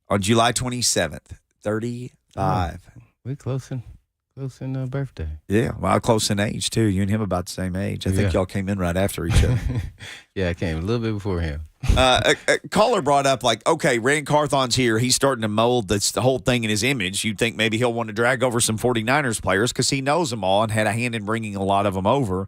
on July 27th. 35. We're close in birthday. Yeah, well, close in age, too. You and him about the same age. I think y'all came in right after each other. Yeah, I came a little bit before him. A caller brought up, okay, Rand Carthon's here. He's starting to mold the whole thing in his image. You'd think maybe he'll want to drag over some 49ers players because he knows them all and had a hand in bringing a lot of them over.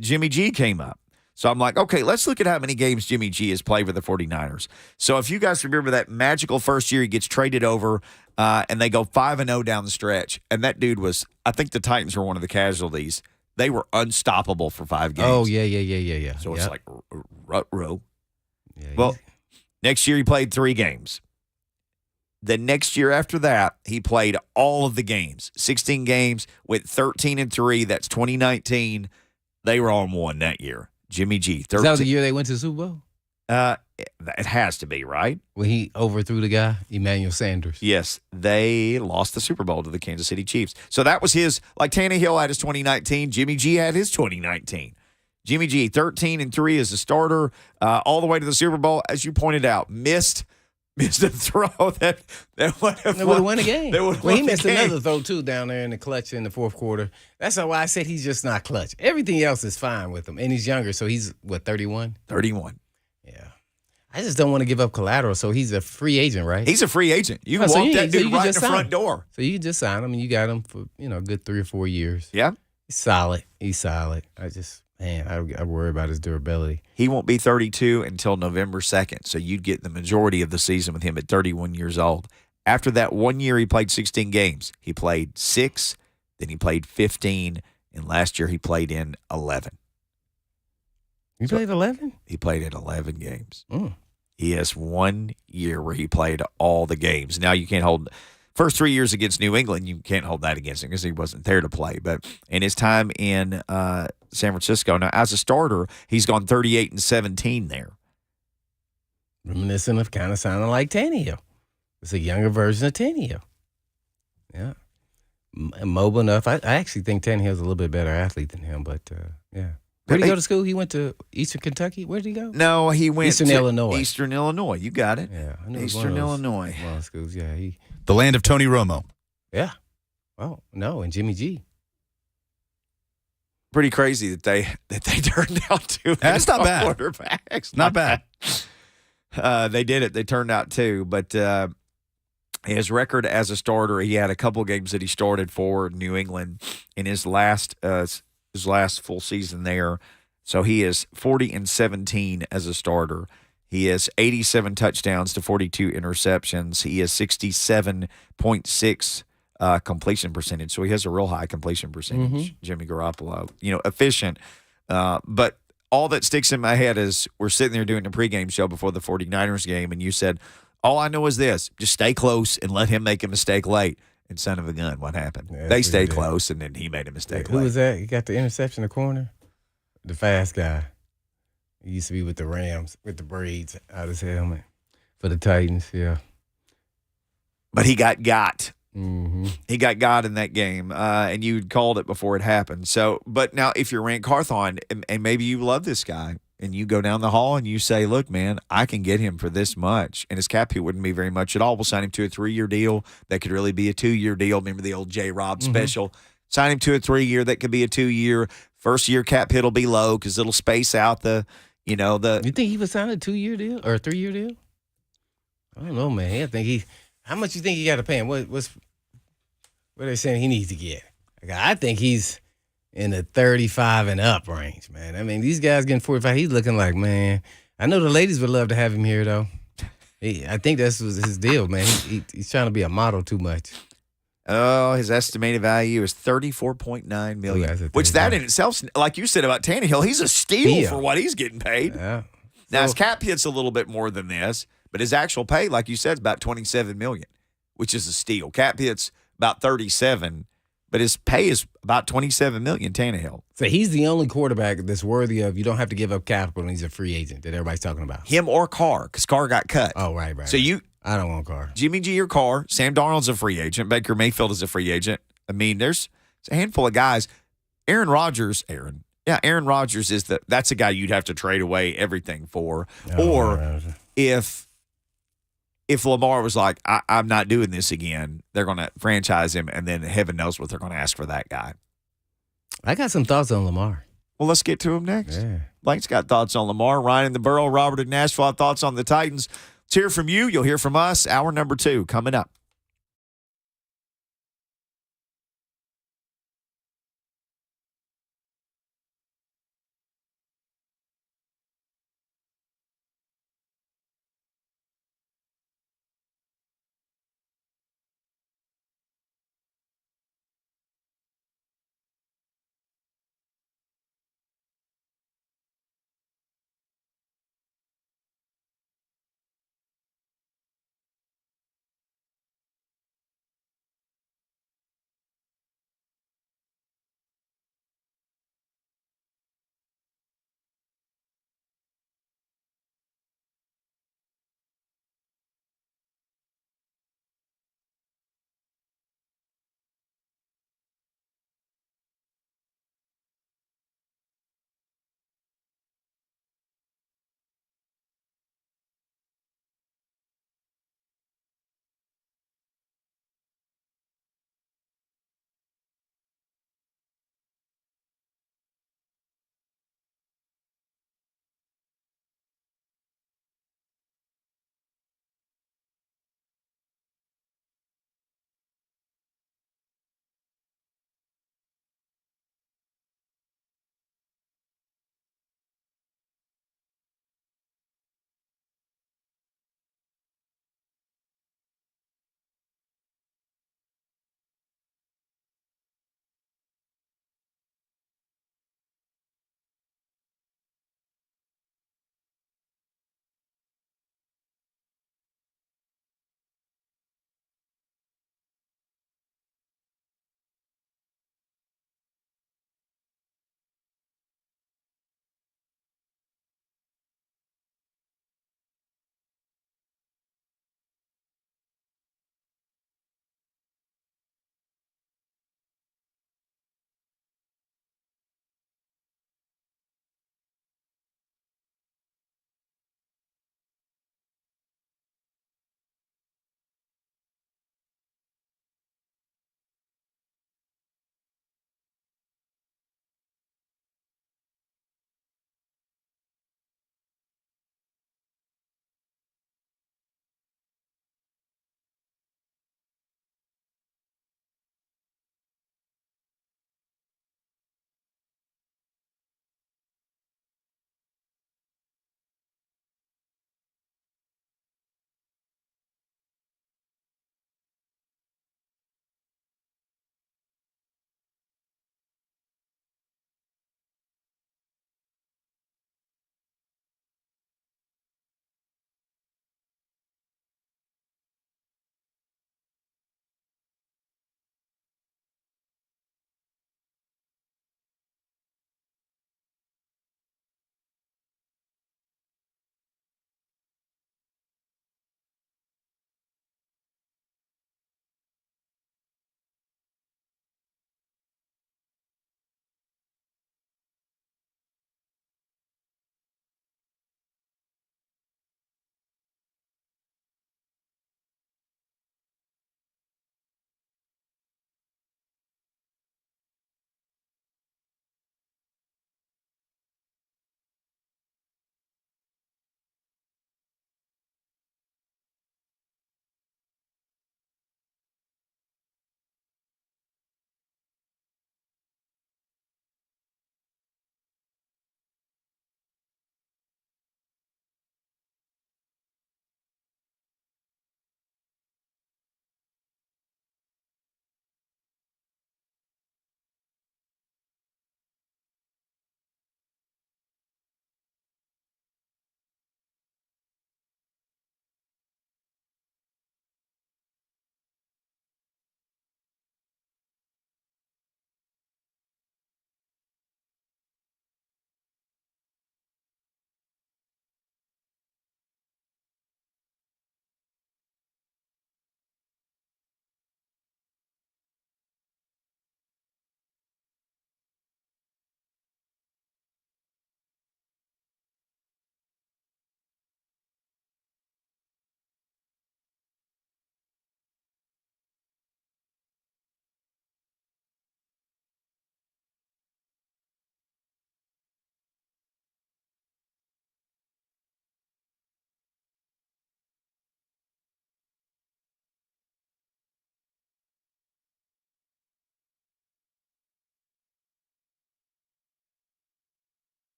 Jimmy G came up. So I'm like, okay, let's look at how many games Jimmy G has played with the 49ers. So if you guys remember that magical first year he gets traded over and they go 5-0 down the stretch, and that dude was, I think the Titans were one of the casualties. They were unstoppable for 5 games. Oh, yeah. So it's like, row. Yeah, well, next year he played 3 games. The next year after that, he played all of the games, 16 games, went 13-3. That's 2019. They were on 1 that year. Jimmy G. 13. Is that the year they went to the Super Bowl? It has to be, right? When he overthrew the guy, Emmanuel Sanders. Yes, they lost the Super Bowl to the Kansas City Chiefs. So that was his, like Tannehill had his 2019, Jimmy G had his 2019. Jimmy G, 13-3 as a starter, all the way to the Super Bowl, as you pointed out, missed a throw that would have won a game. He missed another throw, too, down there in the clutch in the fourth quarter. That's why I said he's just not clutch. Everything else is fine with him. And he's younger, so he's, 31? 31. Yeah. I just don't want to give up collateral, so he's a free agent, right? He's a free agent. You can walk that dude right in the front door. So you can just sign him, and you got him for, a good 3 or 4 years. Yeah. He's solid. I worry about his durability. He won't be 32 until November 2nd, so you'd get the majority of the season with him at 31 years old. After that 1 year, he played 16 games. He played 6, then he played 15, and last year he played in 11. He played 11? He played in 11 games. Mm. He has 1 year where he played all the games. Now you can't hold first 3 years against New England. You can't hold that against him because he wasn't there to play. But in his time in San Francisco, now as a starter, he's gone 38-17 there. Reminiscent of kind of sounding like Tannehill. It's a younger version of Tannehill. Yeah. Mobile enough. I actually think Tannehill's a little bit better athlete than him, but yeah. Where did he go to school? He went to Eastern Kentucky. Where did he go? No, he went Eastern to Illinois. Eastern Illinois. You got it. Yeah, I knew it was Eastern one of those, Illinois. One of those schools. Yeah, The land of Tony Romo. yeah. Oh no, and Jimmy G. Pretty crazy that they turned out two. That's not bad. Quarterbacks. Not bad. They did it. They turned out two, but his record as a starter, he had a couple games that he started for New England in his last full season there. So he is 40-17 as a starter. He has 87 touchdowns to 42 interceptions. He is 67.6 completion percentage. So he has a real high completion percentage, Jimmy Garoppolo. Efficient. But all that sticks in my head is we're sitting there doing a pregame show before the 49ers game, and you said, all I know is this, just stay close and let him make a mistake late. And son of a gun, what happened? Yeah, they stayed close, and then he made a mistake Who late. was that? He got the interception in the corner? The fast guy. He used to be with the Rams, with the braids out his helmet for the Titans, yeah. But he got. Mm-hmm. He got in that game, and you called it before it happened. So, but now if you're Rand Carthon, and maybe you love this guy, and you go down the hall and you say, look, man, I can get him for this much. And his cap hit wouldn't be very much at all. We'll sign him to a 3-year deal. That could really be a 2-year deal. Remember the old J-Rob special? Sign him to a 3-year. That could be a 2-year. First year cap hit will be low because it'll space out the. You think he would sign a 2-year deal or a 3-year deal? I don't know, man. I think how much you think you got to pay him? What are they saying he needs to get? I think he's in the 35 and up range, man. I mean, these guys getting 45. He's looking like, man. I know the ladies would love to have him here, though. I think that's his deal, man. He's trying to be a model too much. Oh, his estimated value is $34.9 million, which that in itself, like you said about Tannehill, he's a steal for what he's getting paid. Yeah. Now, his cap hit's a little bit more than this, but his actual pay, like you said, is about $27 million, which is a steal. Cap hit's about 37, but his pay is about $27 million, Tannehill. So he's the only quarterback that's worthy of, you don't have to give up capital and he's a free agent that everybody's talking about. Him or Carr, because Carr got cut. Oh, right. So I don't want Carr. Jimmy G or Carr, Sam Darnold's a free agent, Baker Mayfield is a free agent. I mean, there's a handful of guys. Aaron Rodgers is that's a guy you'd have to trade away everything for. Or if Lamar was like, I'm not doing this again, they're going to franchise him, and then heaven knows what they're going to ask for that guy. I got some thoughts on Lamar. Well, let's get to him next. Yeah. Blake's got thoughts on Lamar. Ryan in the Borough, Robert in Nashville have thoughts on the Titans. Let's hear from you. You'll hear from us. Hour number 2 coming up.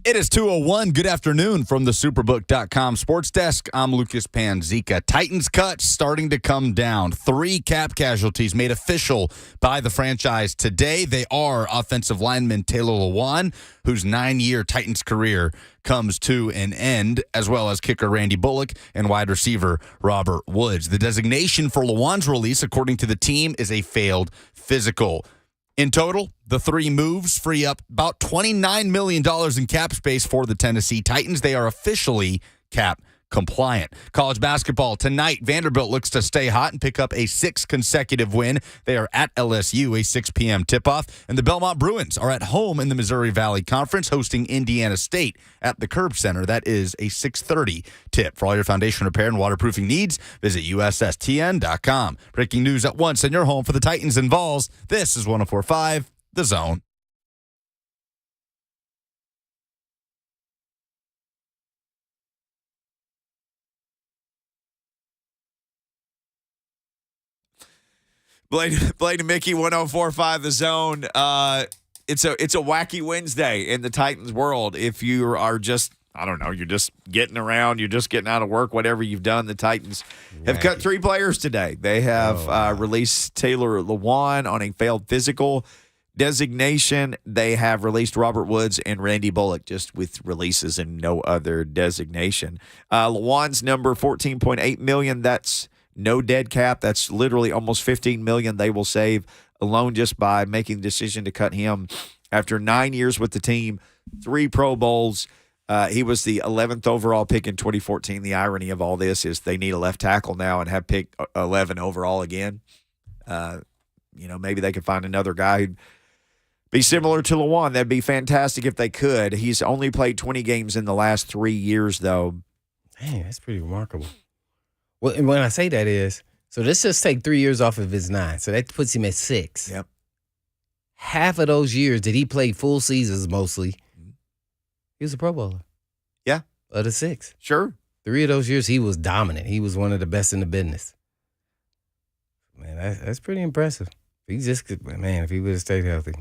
It is 2:01. Good afternoon from the Superbook.com sports desk. I'm Lucas Panzica. Titans cuts starting to come down. 3 cap casualties made official by the franchise today. They are offensive lineman Taylor Lewan, whose 9-year Titans career comes to an end, as well as kicker Randy Bullock and wide receiver Robert Woods. The designation for Lewan's release, according to the team, is a failed physical. In total, the 3 moves free up about $29 million in cap space for the Tennessee Titans. They are officially cap compliant. College basketball tonight, Vanderbilt looks to stay hot and pick up a 6th consecutive win. They are at LSU, a 6 p.m. tip-off. And the Belmont Bruins are at home in the Missouri Valley Conference, hosting Indiana State at the Curb Center. That is a 6:30 tip. For all your foundation repair and waterproofing needs, visit USSTN.com. Breaking news at once in your home for the Titans and Vols. This is 104.5 The Zone. Blaine and Mickey, 104.5 The Zone. It's a wacky Wednesday in the Titans world. If you are just, I don't know, you're just getting around, you're just getting out of work, whatever you've done, the Titans have cut 3 players today. They have released Taylor Lewan on a failed physical designation. They have released Robert Woods and Randy Bullock just with releases and no other designation. Lewan's number $14.8 million. That's no dead cap. That's literally almost $15 million they will save alone just by making the decision to cut him after 9 years with the team, 3 Pro Bowls. He was the 11th overall pick in 2014. The irony of all this is they need a left tackle now and have picked 11 overall again. Maybe they could find another guy who'd be similar to Lewan. That'd be fantastic if they could. He's only played 20 games in the last 3 years, though. Dang, that's pretty remarkable. Well, and when I say that is, so let's just take 3 years off of his 9. So that puts him at 6. Yep. Half of those years that he played full seasons mostly, he was a Pro Bowler. Yeah. Of the 6. Sure. 3 of those years, he was dominant. He was one of the best in the business. Man, that's pretty impressive. If he would have stayed healthy,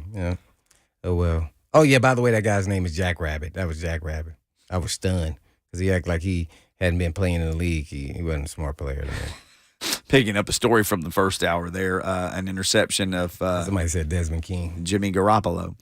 Oh, well. Oh, yeah, by the way, that guy's name is Jack Rabbit. That was Jack Rabbit. I was stunned because he acted like he hadn't been playing in the league. He wasn't a smart player to me. Picking up a story from the first hour there, an interception of somebody said Desmond King. Jimmy Garoppolo.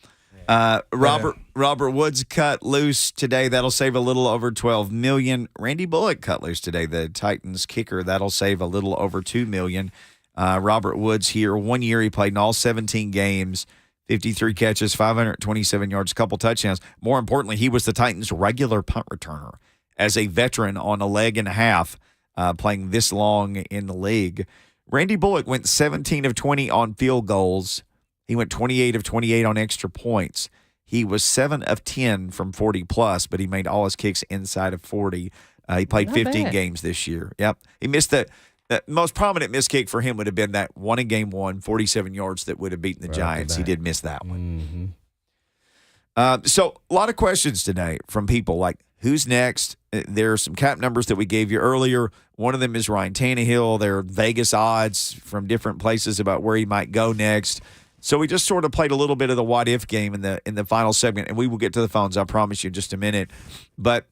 Robert Woods cut loose today. That'll save a little over $12 million. Randy Bullock cut loose today, the Titans kicker. That'll save a little over $2 million. Robert Woods here, 1 year he played in all 17 games, 53 catches, 527 yards, a couple touchdowns. More importantly, he was the Titans' regular punt returner as a veteran on a leg and a half, playing this long in the league. Randy Bullock went 17 of 20 on field goals. He went 28 of 28 on extra points. He was 7 of 10 from 40-plus, but he made all his kicks inside of 40. He played Not 15 bad. games this year. Yep. He missed the most prominent missed kick for him would have been that one in game 1, 47 yards that would have beaten the Giants. He did miss that one. Mm-hmm. So a lot of questions today from people like, who's next? There are some cap numbers that we gave you earlier. One of them is Ryan Tannehill. There are Vegas odds from different places about where he might go next. So we just sort of played a little bit of the what-if game in the final segment, and we will get to the phones, I promise you, in just a minute. But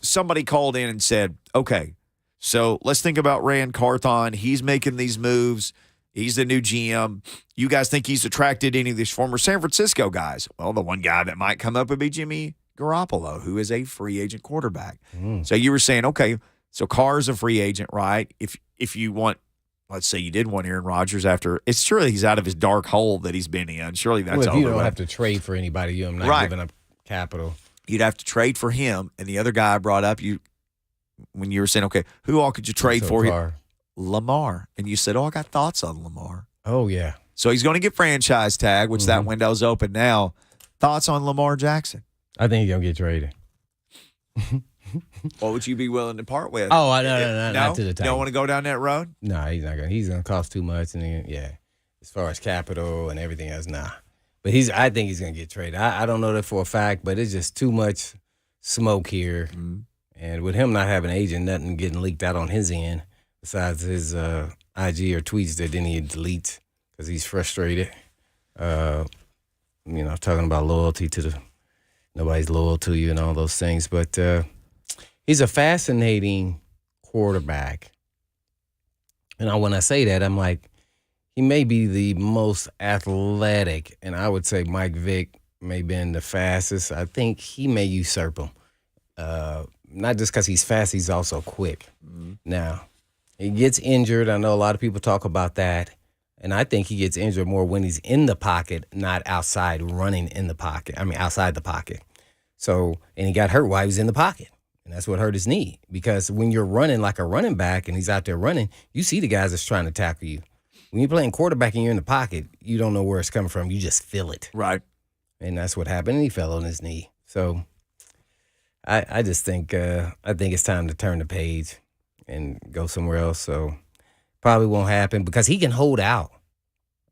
somebody called in and said, okay, so let's think about Rand Carthon. He's making these moves. He's the new GM. You guys think he's attracted any of these former San Francisco guys? Well, the one guy that might come up would be Jimmy Garoppolo, who is a free agent quarterback. So you were saying, okay, so Carr's a free agent, right? If you want, let's say you did want Aaron Rodgers after, it's surely he's out of his dark hole that he's been in. Surely that's Well, if you over. don't have to trade for anybody, you're not giving up capital. You'd have to trade for him. And the other guy I brought up, when you were saying, okay, who all could you trade for? Carr. Lamar. And you said, I got thoughts on Lamar. Oh, yeah. So he's going to get franchise tag, which that window's open now. Thoughts on Lamar Jackson? I think he's going to get traded. What would you be willing to part with? Oh, no, not to the You Titans. don't want to go down that road? No, he's not going to. He's going to cost too much. And then, as far as capital and everything else, nah. But I think he's going to get traded. I don't know that for a fact, but it's just too much smoke here. And with him not having an agent, nothing getting leaked out on his end besides his IG or tweets that then he deletes because he's frustrated. Talking about loyalty to the nobody's loyal to you and all those things. But he's a fascinating quarterback. And when I say that, I'm like, he may be the most athletic, and I would say Mike Vick may have been the fastest. I think he may usurp him. Not just because he's fast, he's also quick. Mm-hmm. Now, he gets injured. I know a lot of people talk about that. And I think he gets injured more when he's in the pocket, not outside running in the pocket. I mean, outside the pocket. So, and he got hurt while he was in the pocket. And that's what hurt his knee. Because when you're running like a running back and he's out there running, you see the guys that's trying to tackle you. When you're playing quarterback and you're in the pocket, you don't know where it's coming from. You just feel it. Right. And that's what happened. And he fell on his knee. So I just think it's time to turn the page and go somewhere else. So probably won't happen because he can hold out.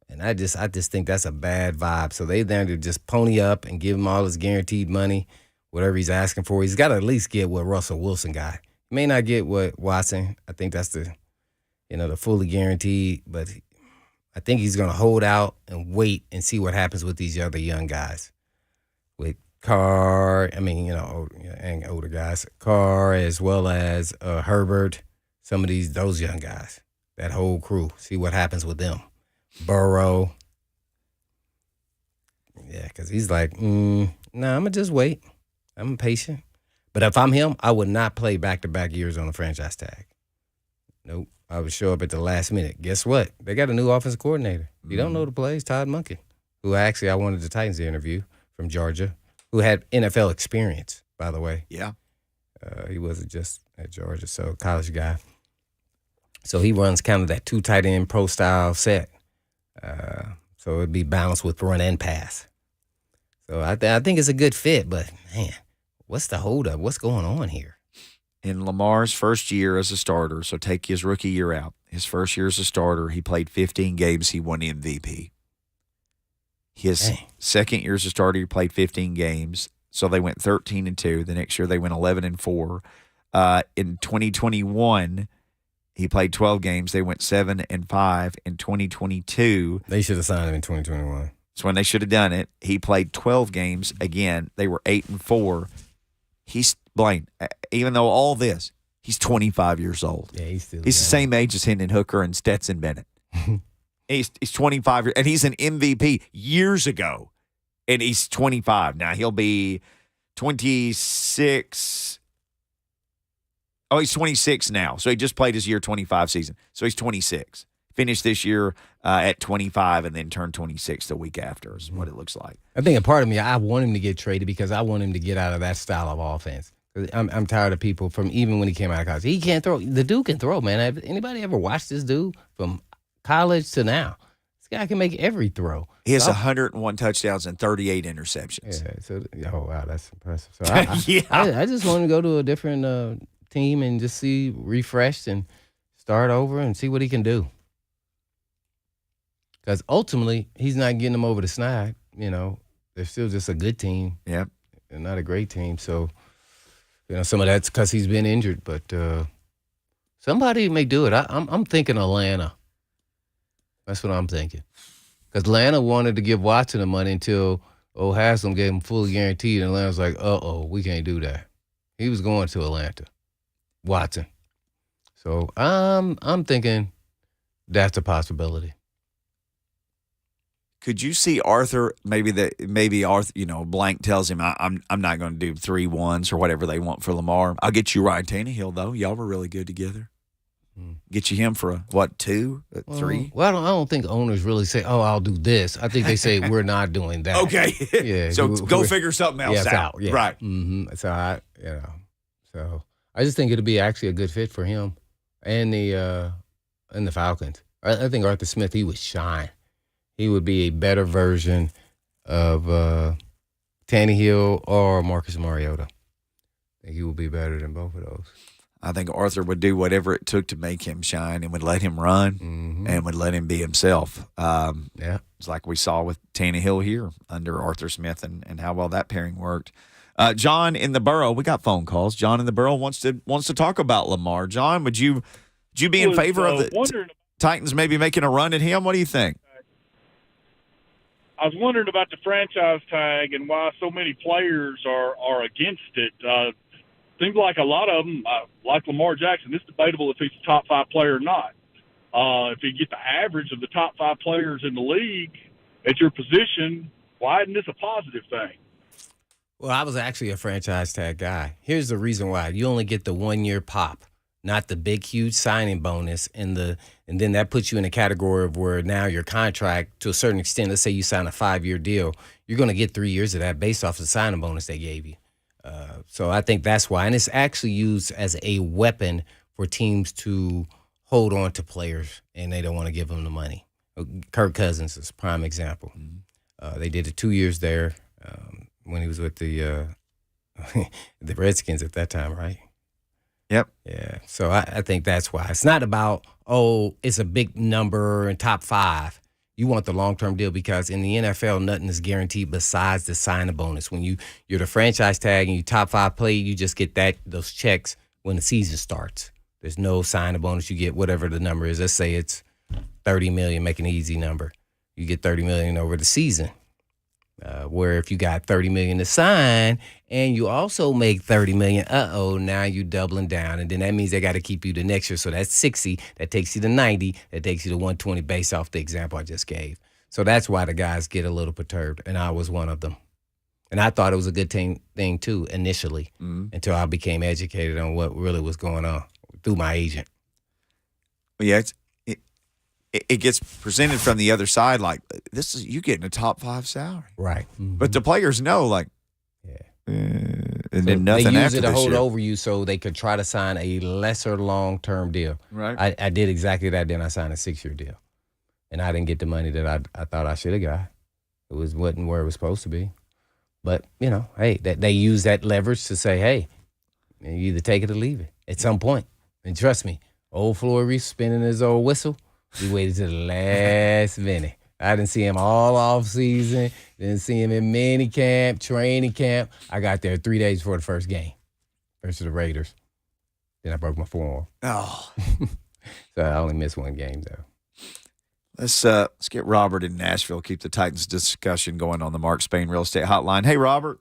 And I just think that's a bad vibe. So they there to just pony up and give him all his guaranteed money, whatever he's asking for. He's got to at least get what Russell Wilson got. He may not get what Watson. I think that's the fully guaranteed. But I think he's going to hold out and wait and see what happens with these other young guys. With Carr, and older guys. Carr as well as Herbert, some of those young guys. That whole crew. See what happens with them. Burrow. Yeah, because he's like, I'm going to just wait. I'm patient. But if I'm him, I would not play back-to-back years on a franchise tag. Nope. I would show up at the last minute. Guess what? They got a new offensive coordinator. You don't know the plays, Todd Monken, who actually I wanted the Titans to interview from Georgia, who had NFL experience, by the way. Yeah. He wasn't just at Georgia, so college guy. So he runs kind of that two tight end pro style set. So it'd be balanced with run and pass. So I think it's a good fit, but man, what's the holdup? What's going on here? In Lamar's first year as a starter, so take his rookie year out, his first year as a starter, he played 15 games, he won MVP. His second year as a starter, he played 15 games, so they went 13-2. The next year they went 11-4. In 2021, he played 12 games. They went 7-5. In 2022, they should have signed him in 2021. That's when they should have done it. He played 12 games again. They were 8-4. He's Blaine. Even though all this, he's 25 years old. Yeah, he's the same age as Hendon Hooker and Stetson Bennett. He's 25, and he's an MVP years ago, and he's 25 now. He'll be 26. Oh, he's 26 now. So he just played his year 25 season. So he's 26. Finished this year at 25 and then turned 26 the week after is what it looks like. I think a part of me, I want him to get traded because I want him to get out of that style of offense. I'm tired of people from even when he came out of college. He can't throw. The dude can throw, man. Have anybody ever watched this dude from college to now? This guy can make every throw. He has 101 touchdowns and 38 interceptions. Yeah. So, wow, that's impressive. So I just want him to go to a different team and just see refreshed and start over and see what he can do. Because ultimately, he's not getting them over the snide. They're still just a good team. Yep. They're not a great team. So, some of that's because he's been injured. But somebody may do it. I'm thinking Atlanta. That's what I'm thinking. Because Atlanta wanted to give Watson the money until Haslam gave him fully guaranteed. And Atlanta's like, we can't do that. He was going to Atlanta. Watson. So I'm thinking that's a possibility. Could you see Arthur? Maybe Arthur. Blank tells him, "I'm not going to do 3 1s or whatever they want for Lamar. I'll get you Ryan Tannehill though. Y'all were really good together. Get you him for 2, 3? Well, I don't think owners really say, I'll do this. I think they say we're not doing that. Okay. Yeah. So go figure something else out. Yeah. Right. Mm-hmm. So I just think it'll be actually a good fit for him and the Falcons. I think Arthur Smith, he would shine. He would be a better version of Tannehill or Marcus Mariota. I think he would be better than both of those. I think Arthur would do whatever it took to make him shine and would let him run and would let him be himself. It's like we saw with Tannehill here under Arthur Smith and how well that pairing worked. John in the Borough, we got phone calls. John in the Borough wants to talk about Lamar. John, would you be in favor of the Titans maybe making a run at him? What do you think? I was wondering about the franchise tag and why so many players are against it. Seems like a lot of them, like Lamar Jackson, it's debatable if he's a top 5 player or not. If you get the average of the top 5 players in the league at your position, why isn't this a positive thing? Well, I was actually a franchise tag guy. Here's the reason why. You only get the 1-year pop, not the big, huge signing bonus. And then that puts you in a category of where now your contract, to a certain extent, let's say you sign a 5-year deal, you're going to get 3 years of that based off the signing bonus they gave you. So I think that's why. And it's actually used as a weapon for teams to hold on to players, and they don't want to give them the money. Kirk Cousins is a prime example. They did it 2 years there when he was with the Redskins at that time, right? Yep. Yeah. So I think that's why. It's not about, it's a big number and top 5. You want the long-term deal because in the NFL, nothing is guaranteed besides the signing bonus. When you're the franchise tag and you top 5 play, you just get those checks when the season starts. There's no signing bonus. You get whatever the number is. Let's say it's $30 million, make an easy number. You get $30 million over the season. Where if you got $30 million to sign and you also make $30 million, now you doubling down. And then that means they got to keep you the next year. So that's 60. That takes you to 90. That takes you to 120 based off the example I just gave. So that's why the guys get a little perturbed. And I was one of them. And I thought it was a good thing too, initially, until I became educated on what really was going on through my agent. Yeah, it gets presented from the other side like this is you getting a top 5 salary, right? But the players know, like, and then nothing they use after it to this hold year. over you so they could try to sign a lesser long-term deal. Right. I did exactly that. Then I signed a 6-year deal, and I didn't get the money that I thought I should have got. It wasn't where it was supposed to be. But hey, they use that leverage to say, hey, you either take it or leave it at some point. And trust me, old Floyd Reese spinning his old whistle. He waited to the last minute. I didn't see him all off season. Didn't see him in mini camp, training camp. I got there 3 days before the first game versus the Raiders. Then I broke my forearm. Oh, So I only missed 1 game though. let's get Robert in Nashville. Keep the Titans discussion going on the Mark Spain Real Estate Hotline. Hey, Robert.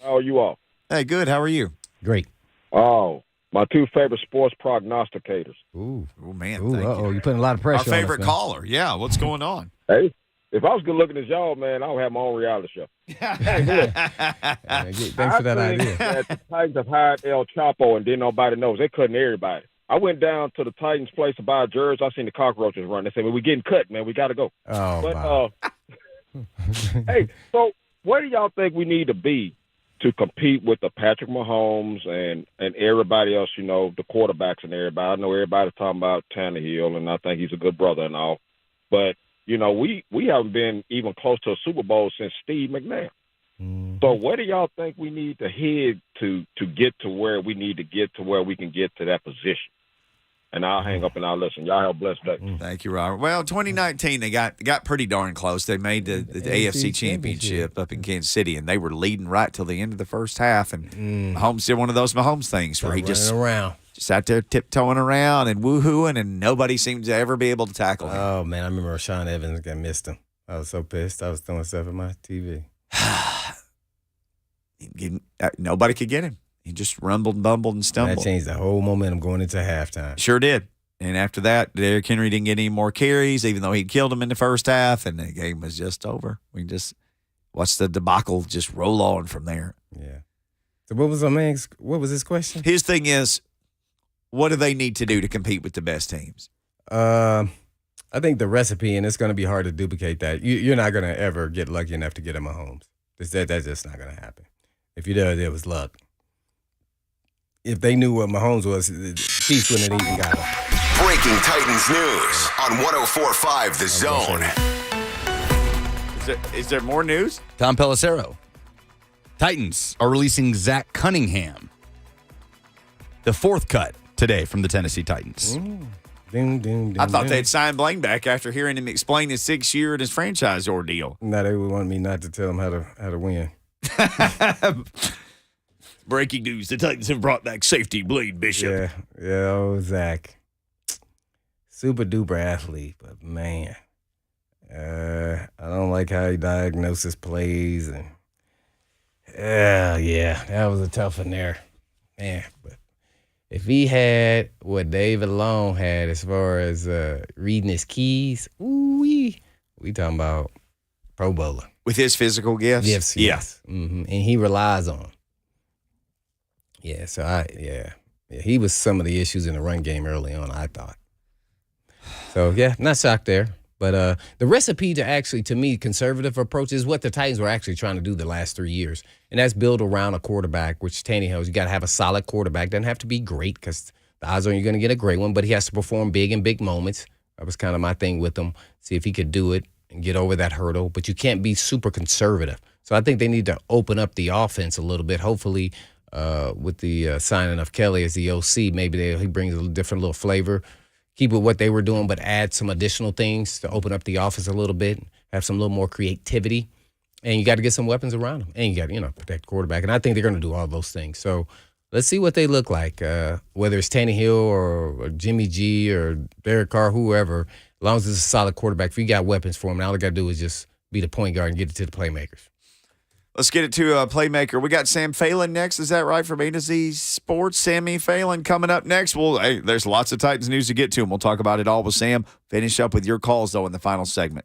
How are you all? Hey, good. How are you? Great. Oh, my 2 favorite sports prognosticators. Ooh. Oh man, Ooh, thank you. you're putting a lot of Our pressure on us, favorite man. caller. Yeah, what's going on? Hey, if I was good looking as y'all, man, I would have my own reality show. Thanks for that I think idea. that the Titans have hired El Chapo, and then nobody knows. They're cutting everybody. I went down to the Titans place to buy a jersey. I seen the cockroaches run. They said, well, we're getting cut, man. We got to go. Oh, But, wow. hey, so where do y'all think we need to be to compete with the Patrick Mahomes and everybody else, the quarterbacks and everybody? I know everybody's talking about Tannehill, and I think he's a good brother and all. But, we haven't been even close to a Super Bowl since Steve McNair. So where do y'all think we need to head to get to where we need to get to where we can get to that position? And I'll hang up and I'll listen. Y'all have a blessed day. Thank you, Robert. Well, 2019, they got pretty darn close. They made the AFC Championship up in Kansas City, and they were leading right till the end of the first half. And Mahomes did one of those Mahomes things where he just out there tiptoeing around and woohooing, and nobody seemed to ever be able to tackle him. Oh, man, I remember Rashawn Evans missed him. I was so pissed. I was throwing stuff at my TV. Nobody could get him. He just rumbled and bumbled and stumbled. That changed the whole momentum going into halftime. Sure did. And after that, Derrick Henry didn't get any more carries, even though he'd killed him in the first half, and the game was just over. We just watched the debacle just roll on from there. Yeah. So what was his question? His thing is, what do they need to do to compete with the best teams? I think the recipe, and it's going to be hard to duplicate that. You're not going to ever get lucky enough to get a Mahomes. That's just not going to happen. If you did, it was luck. If they knew what Mahomes was, the Chiefs wouldn't have even got him. Breaking Titans news on 104.5 The Zone. Is there more news? Tom Pelissero. Titans are releasing Zach Cunningham. The 4th cut today from the Tennessee Titans. Ding, ding, ding, I thought ding. they'd sign Blaine back after hearing him explain his 6-year and his franchise ordeal. No, they would want me not to tell them how to win. Breaking news: the Titans have brought back safety Blaine Bishop. Yeah, Zach. Super duper athlete, but man, I don't like how he diagnoses plays, and yeah, that was a tough one there, man. But if he had what David Long had as far as reading his keys, we talking about Pro Bowler. With his physical gifts? Yes. Mm-hmm. And he relies on 'em. Yeah, so he was some of the issues in the run game early on, I thought. So, yeah, not shocked there. But the recipe to actually, to me, conservative approach is what the Titans were actually trying to do the last 3 years. And that's build around a quarterback, which Tannehill, you got to have a solid quarterback. Doesn't have to be great because the odds are you're going to get a great one, but he has to perform big in big moments. That was kind of my thing with him. See if he could do it and get over that hurdle. But you can't be super conservative. So I think they need to open up the offense a little bit. Hopefully, with the signing of Kelly as the OC, maybe he brings a different little flavor. Keep with what they were doing, but add some additional things to open up the offense a little bit, have some little more creativity. And you got to get some weapons around them. And you got to, protect the quarterback. And I think they're going to do all those things. So let's see what they look like, whether it's Tannehill or Jimmy G or Derek Carr, whoever, as long as it's a solid quarterback. If you got weapons for him, and all they got to do is just be the point guard and get it to the playmakers. Let's get it to a playmaker. We got Sam Phelan next. Is that right? From A to Z Sports. Sammy Phelan coming up next. Well, hey, there's lots of Titans news to get to, and we'll talk about it all with Sam. Finish up with your calls, though, in the final segment.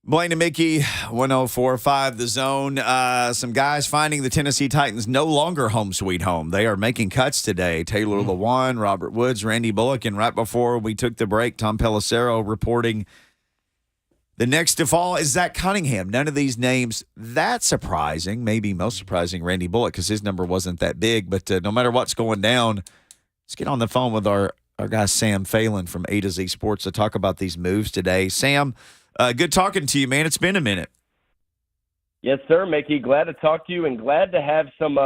Blaine and Mickey, 104.5 The Zone. Some guys finding the Tennessee Titans no longer home sweet home. They are making cuts today. Taylor Lewan, Robert Woods, Randy Bullock, and right before we took the break, Tom Pelissero reporting the next to fall is Zach Cunningham. None of these names that surprising. Maybe most surprising, Randy Bullock, because his number wasn't that big. But no matter what's going down, let's get on the phone with our guy Sam Phelan from A to Z Sports to talk about these moves today. Sam, good talking to you, man. It's been a minute. Yes, sir, Mickey. Glad to talk to you and glad to have some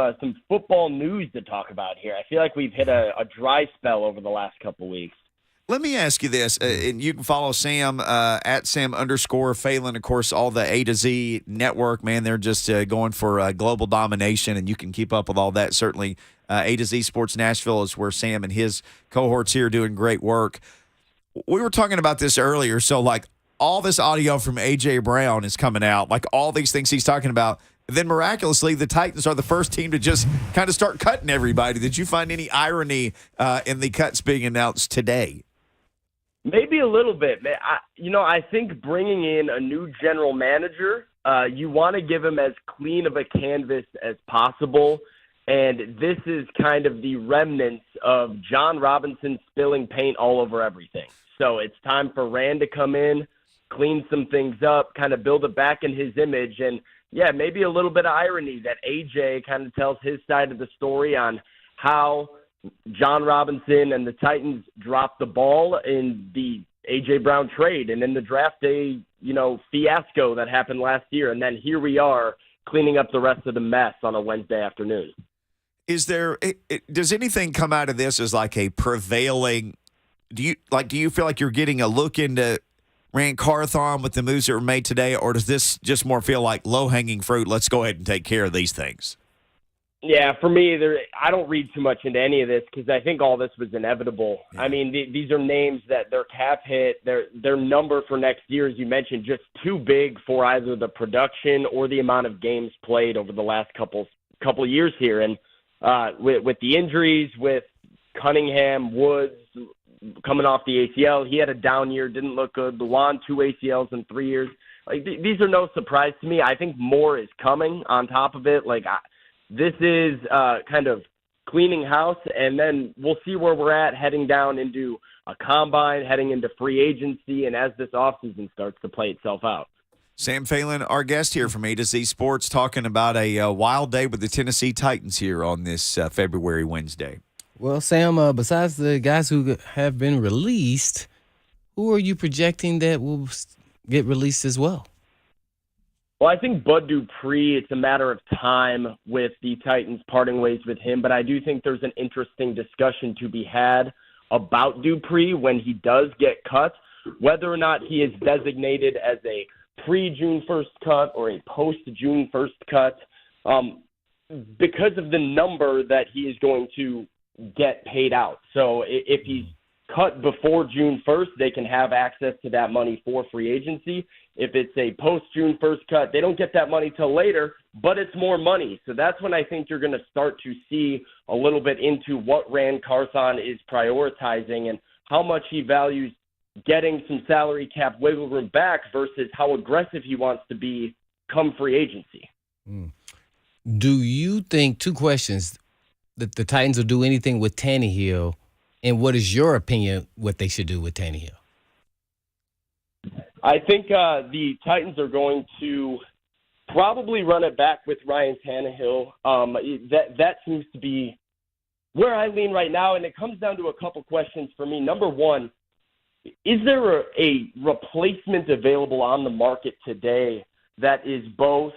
football news to talk about here. I feel like we've hit a dry spell over the last couple weeks. Let me ask you this, and you can follow Sam at Sam_Phelan. Of course, all the A to Z network, man, they're just going for global domination, and you can keep up with all that. Certainly, A to Z Sports Nashville is where Sam and his cohorts here are doing great work. We were talking about this earlier, so like all this audio from A.J. Brown is coming out, like all these things he's talking about. And then miraculously, the Titans are the first team to just kind of start cutting everybody. Did you find any irony in the cuts being announced today? Maybe a little bit. I think bringing in a new general manager, you want to give him as clean of a canvas as possible. And this is kind of the remnants of John Robinson spilling paint all over everything. So it's time for Rand to come in, clean some things up, kind of build it back in his image. And, yeah, maybe a little bit of irony that A.J. kind of tells his side of the story on how John Robinson and the Titans dropped the ball in the A.J. Brown trade and in the draft day, fiasco that happened last year. And then here we are cleaning up the rest of the mess on a Wednesday afternoon. Is there does anything come out of this as like a prevailing do you feel like you're getting a look into Rand Carthon with the moves that were made today, or does this just more feel like low-hanging fruit? Let's go ahead and take care of these things. Yeah, for me, I don't read too much into any of this because I think all this was inevitable. Yeah. I mean, these are names that their cap hit, their number for next year, as you mentioned, just too big for either the production or the amount of games played over the last couple of years here. And with the injuries, with Cunningham, Woods coming off the ACL, he had a down year, didn't look good. Lewan, 2 ACLs in 3 years. Like these are no surprise to me. I think more is coming on top of it. This is kind of cleaning house, and then we'll see where we're at heading down into a combine, heading into free agency, and as this offseason starts to play itself out. Sam Phelan, our guest here from A to Z Sports, talking about a wild day with the Tennessee Titans here on this February Wednesday. Well, Sam, besides the guys who have been released, who are you projecting that will get released as well? Well, I think Bud Dupree, it's a matter of time with the Titans parting ways with him, but I do think there's an interesting discussion to be had about Dupree when he does get cut, whether or not he is designated as a pre-June 1st cut or a post-June 1st cut, because of the number that he is going to get paid out. So if he's cut before June 1st, they can have access to that money for free agency. If it's a post-June 1st cut, they don't get that money till later, but it's more money. So that's when I think you're going to start to see a little bit into what Rand Carthon is prioritizing and how much he values getting some salary cap wiggle room back versus how aggressive he wants to be come free agency. Do you think, two questions, that the Titans will do anything with Tannehill, and what is your opinion what they should do with Tannehill? I think the Titans are going to probably run it back with Ryan Tannehill. That seems to be where I lean right now, and it comes down to a couple questions for me. Number one, is there a replacement available on the market today that is both,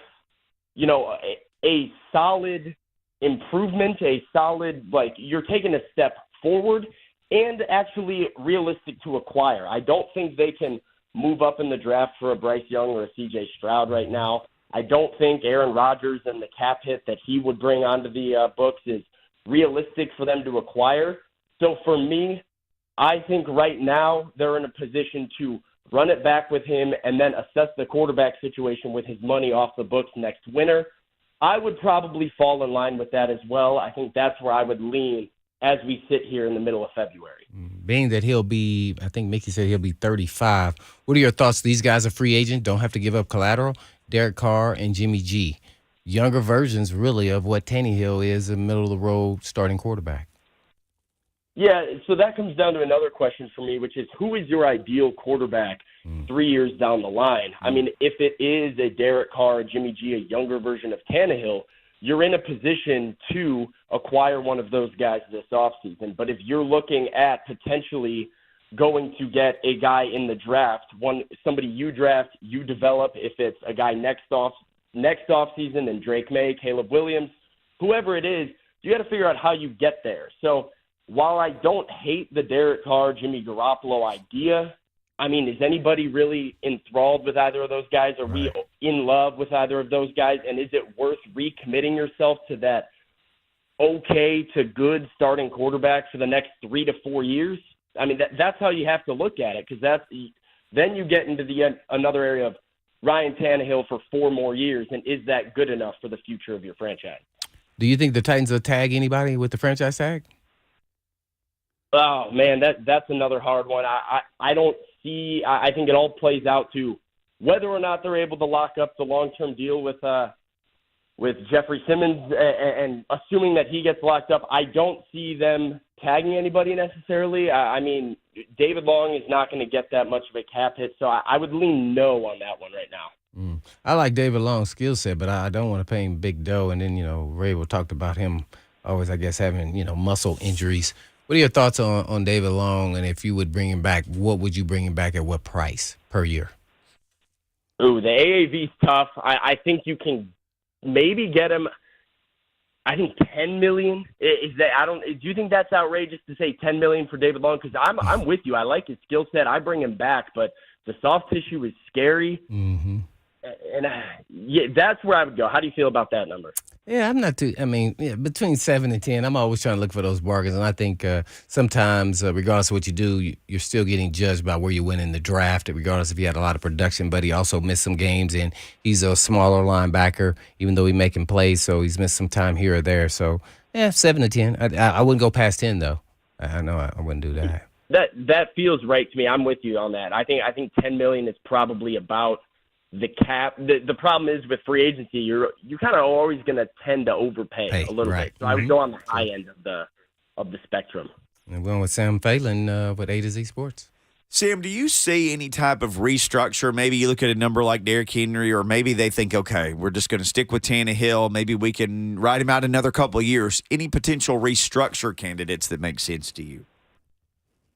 a solid improvement, a solid, you're taking a step forward and actually realistic to acquire? I don't think they can move up in the draft for a Bryce Young or a C.J. Stroud right now. I don't think Aaron Rodgers and the cap hit that he would bring onto the books is realistic for them to acquire. So for me, I think right now they're in a position to run it back with him and then assess the quarterback situation with his money off the books next winter. I would probably fall in line with that as well. I think that's where I would lean as we sit here in the middle of February. Mm-hmm. being that I think Mickey said he'll be 35. What are your thoughts? These guys are free agents, don't have to give up collateral. Derek Carr and Jimmy G, younger versions really of what Tannehill is, a middle-of-the-road starting quarterback. Yeah, so that comes down to another question for me, which is who is your ideal quarterback 3 years down the line? I mean, if it is a Derek Carr, a Jimmy G, a younger version of Tannehill, you're in a position to acquire one of those guys this offseason. But if you're looking at potentially going to get a guy in the draft, somebody you draft, you develop, if it's a guy next offseason, then Drake May, Caleb Williams, whoever it is, you got to figure out how you get there. So while I don't hate the Derek Carr, Jimmy Garoppolo idea, I mean, is anybody really enthralled with either of those guys? Are we in love with either of those guys? And is it worth recommitting yourself to that okay to good starting quarterback for the next 3 to 4 years? I mean, that's how you have to look at it, because then you get into another area of Ryan Tannehill for 4 more years, and is that good enough for the future of your franchise? Do you think the Titans will tag anybody with the franchise tag? Oh, man, that's another hard one. I don't see – I think it all plays out to whether or not they're able to lock up the long-term deal with Jeffrey Simmons, and assuming that he gets locked up, I don't see them tagging anybody necessarily. I mean, David Long is not going to get that much of a cap hit, so I would lean no on that one right now. I like David Long's skill set, but I don't want to pay him big dough. And then, Ray will talk about him always, I guess, having, muscle injuries. What are your thoughts on David Long, and if you would bring him back, what would you bring him back at what price per year? Ooh, the AAV's tough. I think you can maybe get him, I think $10 million. Do you think that's outrageous to say $10 million for David Long? Because I'm with you. I like his skill set. I bring him back, but the soft tissue is scary. Mm-hmm. And that's where I would go. How do you feel about that number? Yeah, I'm not too. I mean, between 7 and 10, I'm always trying to look for those bargains. And I think sometimes, regardless of what you do, you're still getting judged by where you went in the draft, regardless if you had a lot of production. But he also missed some games, and he's a smaller linebacker, even though he's making plays. So he's missed some time here or there. So, 7 to 10. I wouldn't go past 10, though. I know I wouldn't do that. That feels right to me. I'm with you on that. I think $10 million is probably about the cap. The problem is with free agency, you're kind of always going to tend to overpay a little bit. So I would go on the high end of the spectrum. I'm going with Sam Phelan with A to Z Sports. Sam, do you see any type of restructure? Maybe you look at a number like Derrick Henry, or maybe they think, okay, we're just going to stick with Tannehill. Maybe we can ride him out another couple of years. Any potential restructure candidates that make sense to you?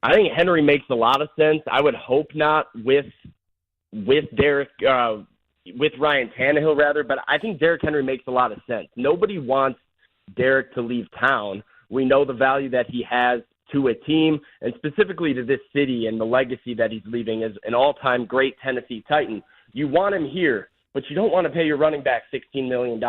I think Henry makes a lot of sense. I would hope not with Derek, with Ryan Tannehill rather, but I think Derrick Henry makes a lot of sense. Nobody wants Derek to leave town. We know the value that he has to a team, and specifically to this city, and the legacy that he's leaving as an all-time great Tennessee Titan. You want him here, but you don't want to pay your running back $16 million.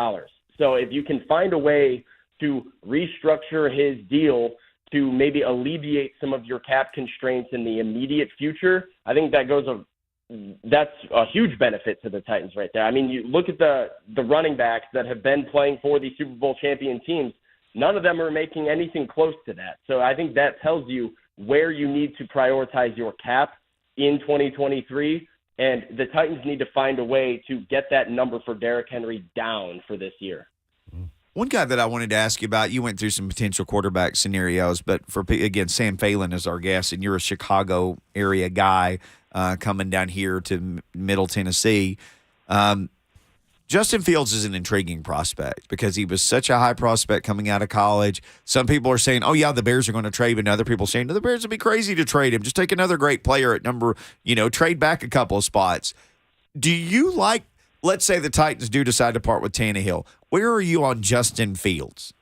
So if you can find a way to restructure his deal to maybe alleviate some of your cap constraints in the immediate future, I think that's a huge benefit to the Titans right there. I mean, you look at the running backs that have been playing for the Super Bowl champion teams. None of them are making anything close to that. So I think that tells you where you need to prioritize your cap in 2023. And the Titans need to find a way to get that number for Derrick Henry down for this year. One guy that I wanted to ask you about, you went through some potential quarterback scenarios, but again, Sam Phelan is our guest, and you're a Chicago area guy coming down here to Middle Tennessee. Justin Fields is an intriguing prospect because he was such a high prospect coming out of college. Some people are saying, oh, yeah, the Bears are going to trade him, and other people are saying, no, the Bears would be crazy to trade him. Just take another great player at number, trade back a couple of spots. Do you like, let's say the Titans do decide to part with Tannehill, where are you on Justin Fields?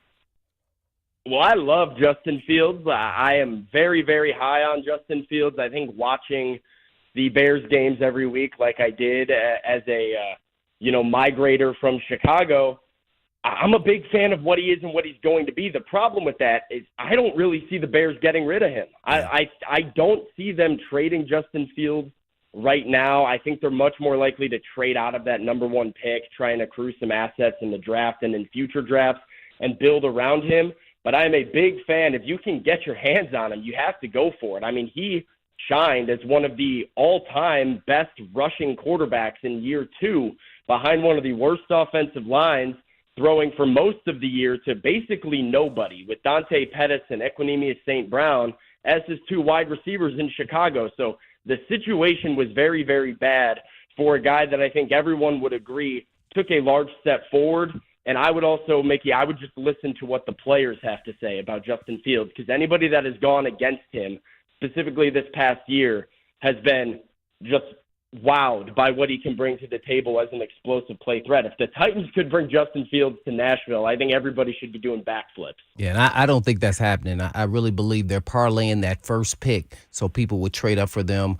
Well, I love Justin Fields. I am very, very high on Justin Fields. I think watching the Bears games every week like I did as a migrator from Chicago, I'm a big fan of what he is and what he's going to be. The problem with that is I don't really see the Bears getting rid of him. I don't see them trading Justin Fields right now. I think they're much more likely to trade out of that number 1 pick, try and accrue some assets in the draft and in future drafts and build around him. but I'm a big fan. If you can get your hands on him, you have to go for it. I mean, he shined as one of the all-time best rushing quarterbacks in year 2 behind one of the worst offensive lines, throwing for most of the year to basically nobody, with Dante Pettis and Equanimeous St. Brown as his 2 wide receivers in Chicago. So the situation was very, very bad for a guy that I think everyone would agree took a large step forward. And I would also, Mickey, I would just listen to what the players have to say about Justin Fields, because anybody that has gone against him, specifically this past year, has been just wowed by what he can bring to the table as an explosive play threat. If the Titans could bring Justin Fields to Nashville, I think everybody should be doing backflips. Yeah, and I don't think that's happening. I really believe they're parlaying that first pick so people would trade up for them.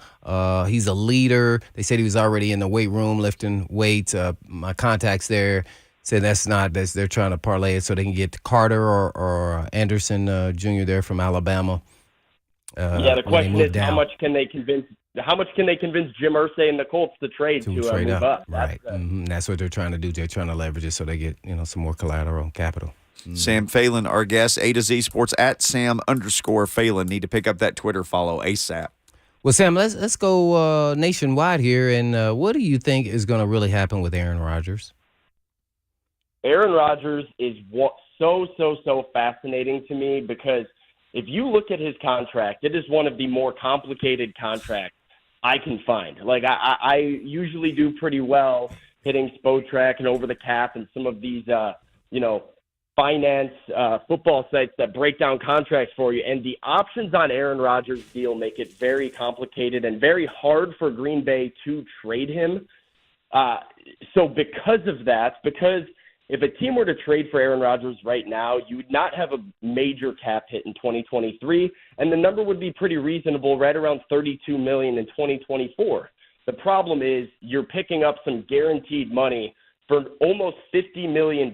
He's a leader. They said he was already in the weight room lifting weights. My contacts there said they're trying to parlay it so they can get Carter or Anderson Jr. there from Alabama. The question is how much can they convince Jim Irsay and the Colts to trade to move up? Right. That's what they're trying to do. They're trying to leverage it so they get some more collateral capital. Sam Phelan, our guest, A to Z Sports at Sam_Phelan. Need to pick up that Twitter follow ASAP. Well, Sam, let's go nationwide here. And what do you think is going to really happen with Aaron Rodgers? Aaron Rodgers is so fascinating to me, because if you look at his contract, it is one of the more complicated contracts I can find. Like, I usually do pretty well hitting Spotrac and Over the Cap and some of these, finance football sites that break down contracts for you. And the options on Aaron Rodgers' deal make it very complicated and very hard for Green Bay to trade him. So because of that, because if a team were to trade for Aaron Rodgers right now, you would not have a major cap hit in 2023, and the number would be pretty reasonable, right around $32 million in 2024. The problem is you're picking up some guaranteed money for almost $50 million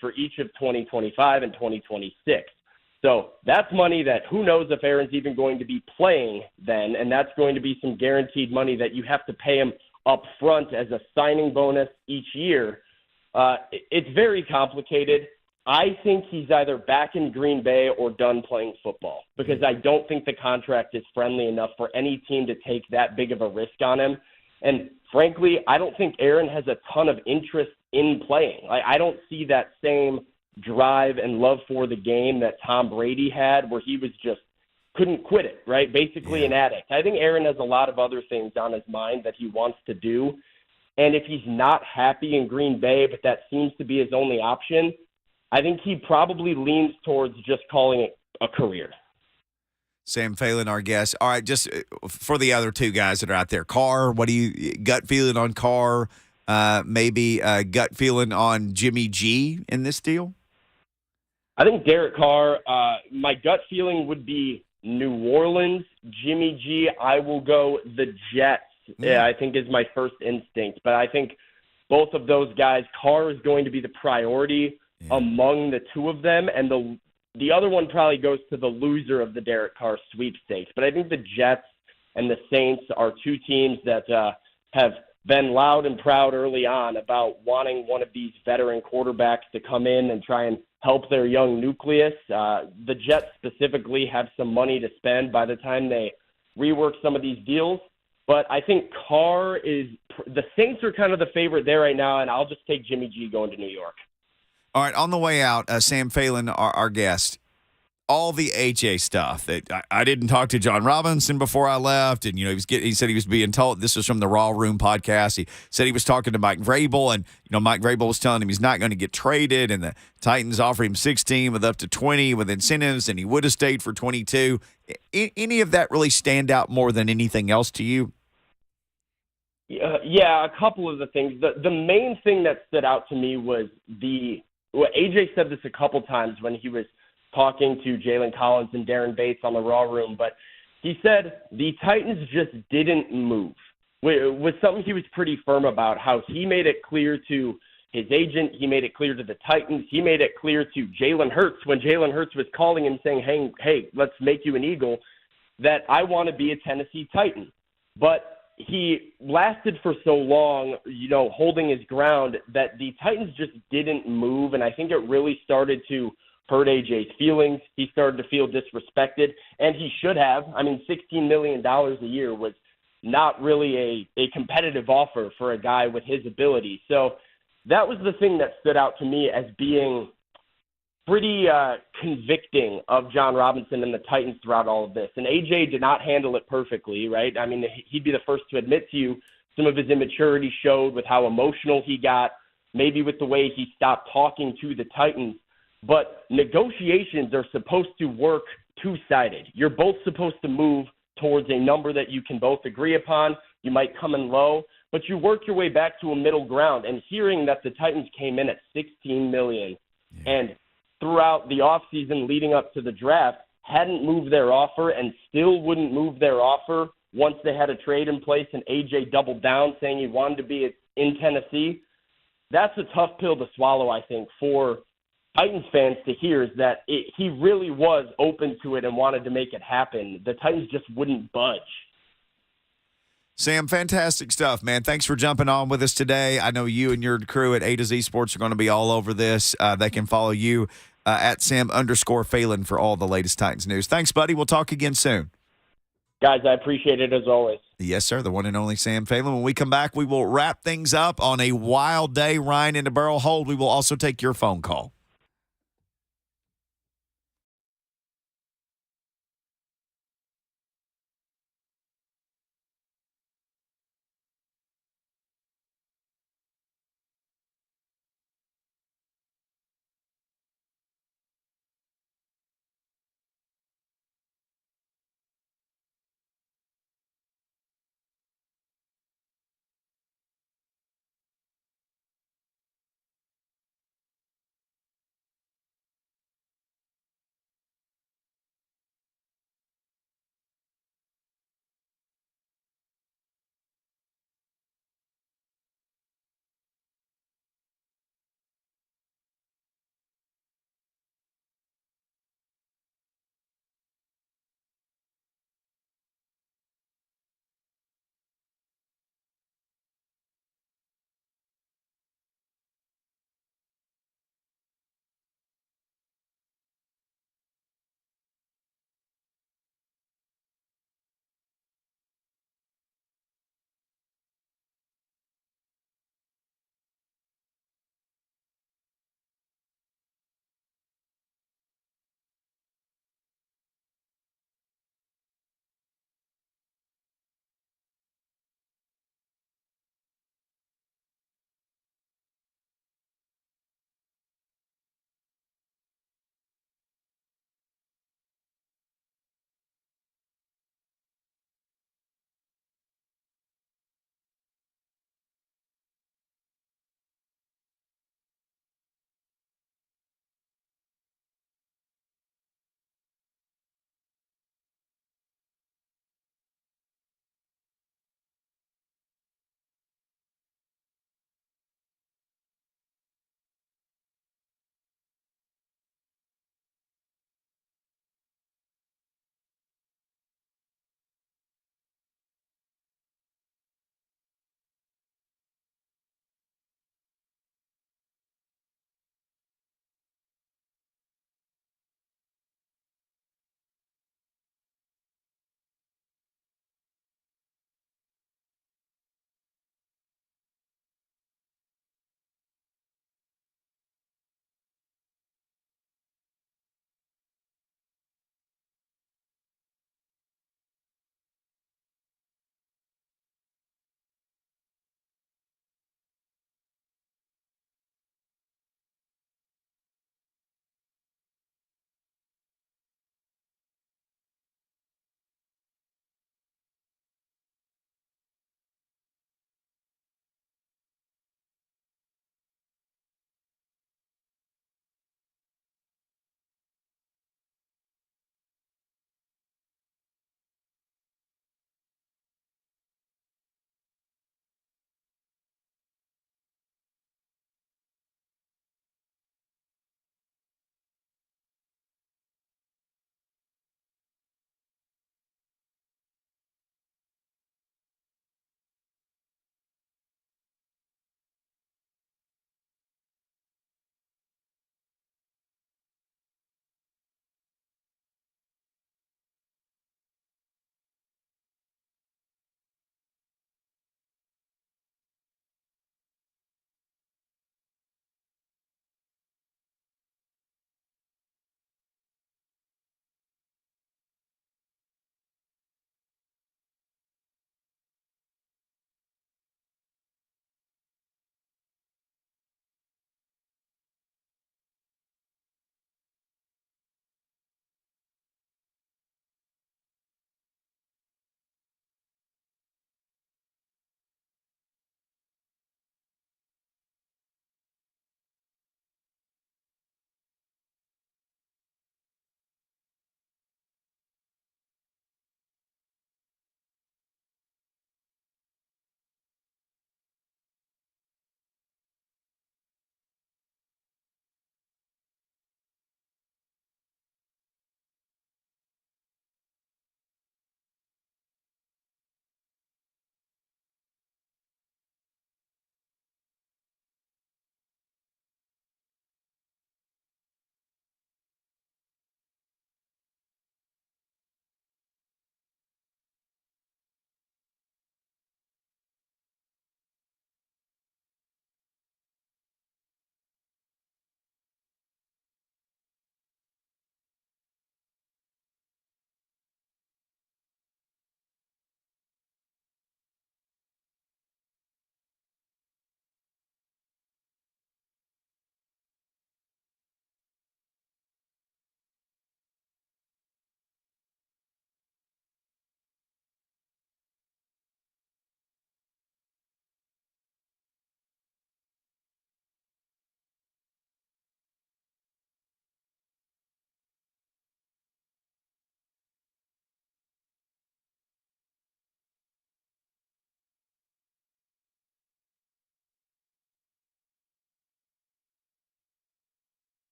for each of 2025 and 2026. So that's money that who knows if Aaron's even going to be playing then, and that's going to be some guaranteed money that you have to pay him up front as a signing bonus each year. It's very complicated. I think he's either back in Green Bay or done playing football, because I don't think the contract is friendly enough for any team to take that big of a risk on him. And frankly, I don't think Aaron has a ton of interest in playing. I don't see that same drive and love for the game that Tom Brady had, where he was just couldn't quit it, right? Basically an addict. I think Aaron has a lot of other things on his mind that he wants to do. And if he's not happy in Green Bay, but that seems to be his only option, I think he probably leans towards just calling it a career. Sam Phelan, our guest. All right, just for the other 2 guys that are out there, Carr, what do you gut feeling on Carr? Maybe gut feeling on Jimmy G in this deal? I think Derek Carr, my gut feeling would be New Orleans. Jimmy G, I will go the Jets. Yeah, I think is my first instinct. But I think both of those guys, Carr is going to be the priority among the 2 of them, and the other one probably goes to the loser of the Derek Carr sweepstakes. But I think the Jets and the Saints are 2 teams that have been loud and proud early on about wanting one of these veteran quarterbacks to come in and try and help their young nucleus. The Jets specifically have some money to spend by the time they rework some of these deals. But I think Carr is – the Saints are kind of the favorite there right now, and I'll just take Jimmy G going to New York. All right, on the way out, Sam Phelan, our guest, all the AJ stuff that I didn't talk to John Robinson before I left, and he said he was being told. This was from the Raw Room podcast. He said he was talking to Mike Vrabel, and Mike Vrabel was telling him he's not going to get traded, and the Titans offered him 16 with up to 20 with incentives, and he would have stayed for 22. Any of that really stand out more than anything else to you? Yeah, a couple of the things. The main thing that stood out to me was AJ said this a couple times when he was talking to Jalen Collins and Darren Bates on the Raw Room, but he said the Titans just didn't move. It was something he was pretty firm about, how he made it clear to his agent, he made it clear to the Titans, he made it clear to Jalen Hurts when Jalen Hurts was calling him saying, hey, let's make you an Eagle, that I want to be a Tennessee Titan. But he lasted for so long, holding his ground, that the Titans just didn't move, and I think it really started to hurt AJ's feelings. He started to feel disrespected, and he should have. I mean, $16 million a year was not really a competitive offer for a guy with his ability. So that was the thing that stood out to me as being pretty convicting of John Robinson and the Titans throughout all of this. And AJ did not handle it perfectly, right? I mean, he'd be the first to admit to you some of his immaturity showed with how emotional he got, maybe with the way he stopped talking to the Titans. But negotiations are supposed to work two-sided. You're both supposed to move towards a number that you can both agree upon. You might come in low, but you work your way back to a middle ground. And hearing that the Titans came in at $16 million and throughout the offseason leading up to the draft hadn't moved their offer and still wouldn't move their offer once they had a trade in place and AJ doubled down saying he wanted to be in Tennessee, that's a tough pill to swallow, I think, for Titans fans to hear, is that he really was open to it and wanted to make it happen. The Titans just wouldn't budge. Sam, fantastic stuff, man. Thanks for jumping on with us today. I know you and your crew at A to Z Sports are going to be all over this. They can follow you at Sam_Phelan for all the latest Titans news. Thanks, buddy. We'll talk again soon. Guys, I appreciate it as always. Yes, sir. The one and only Sam Phelan. When we come back, we will wrap things up on a wild day. Ryan in the Burrow hold. We will also take your phone call.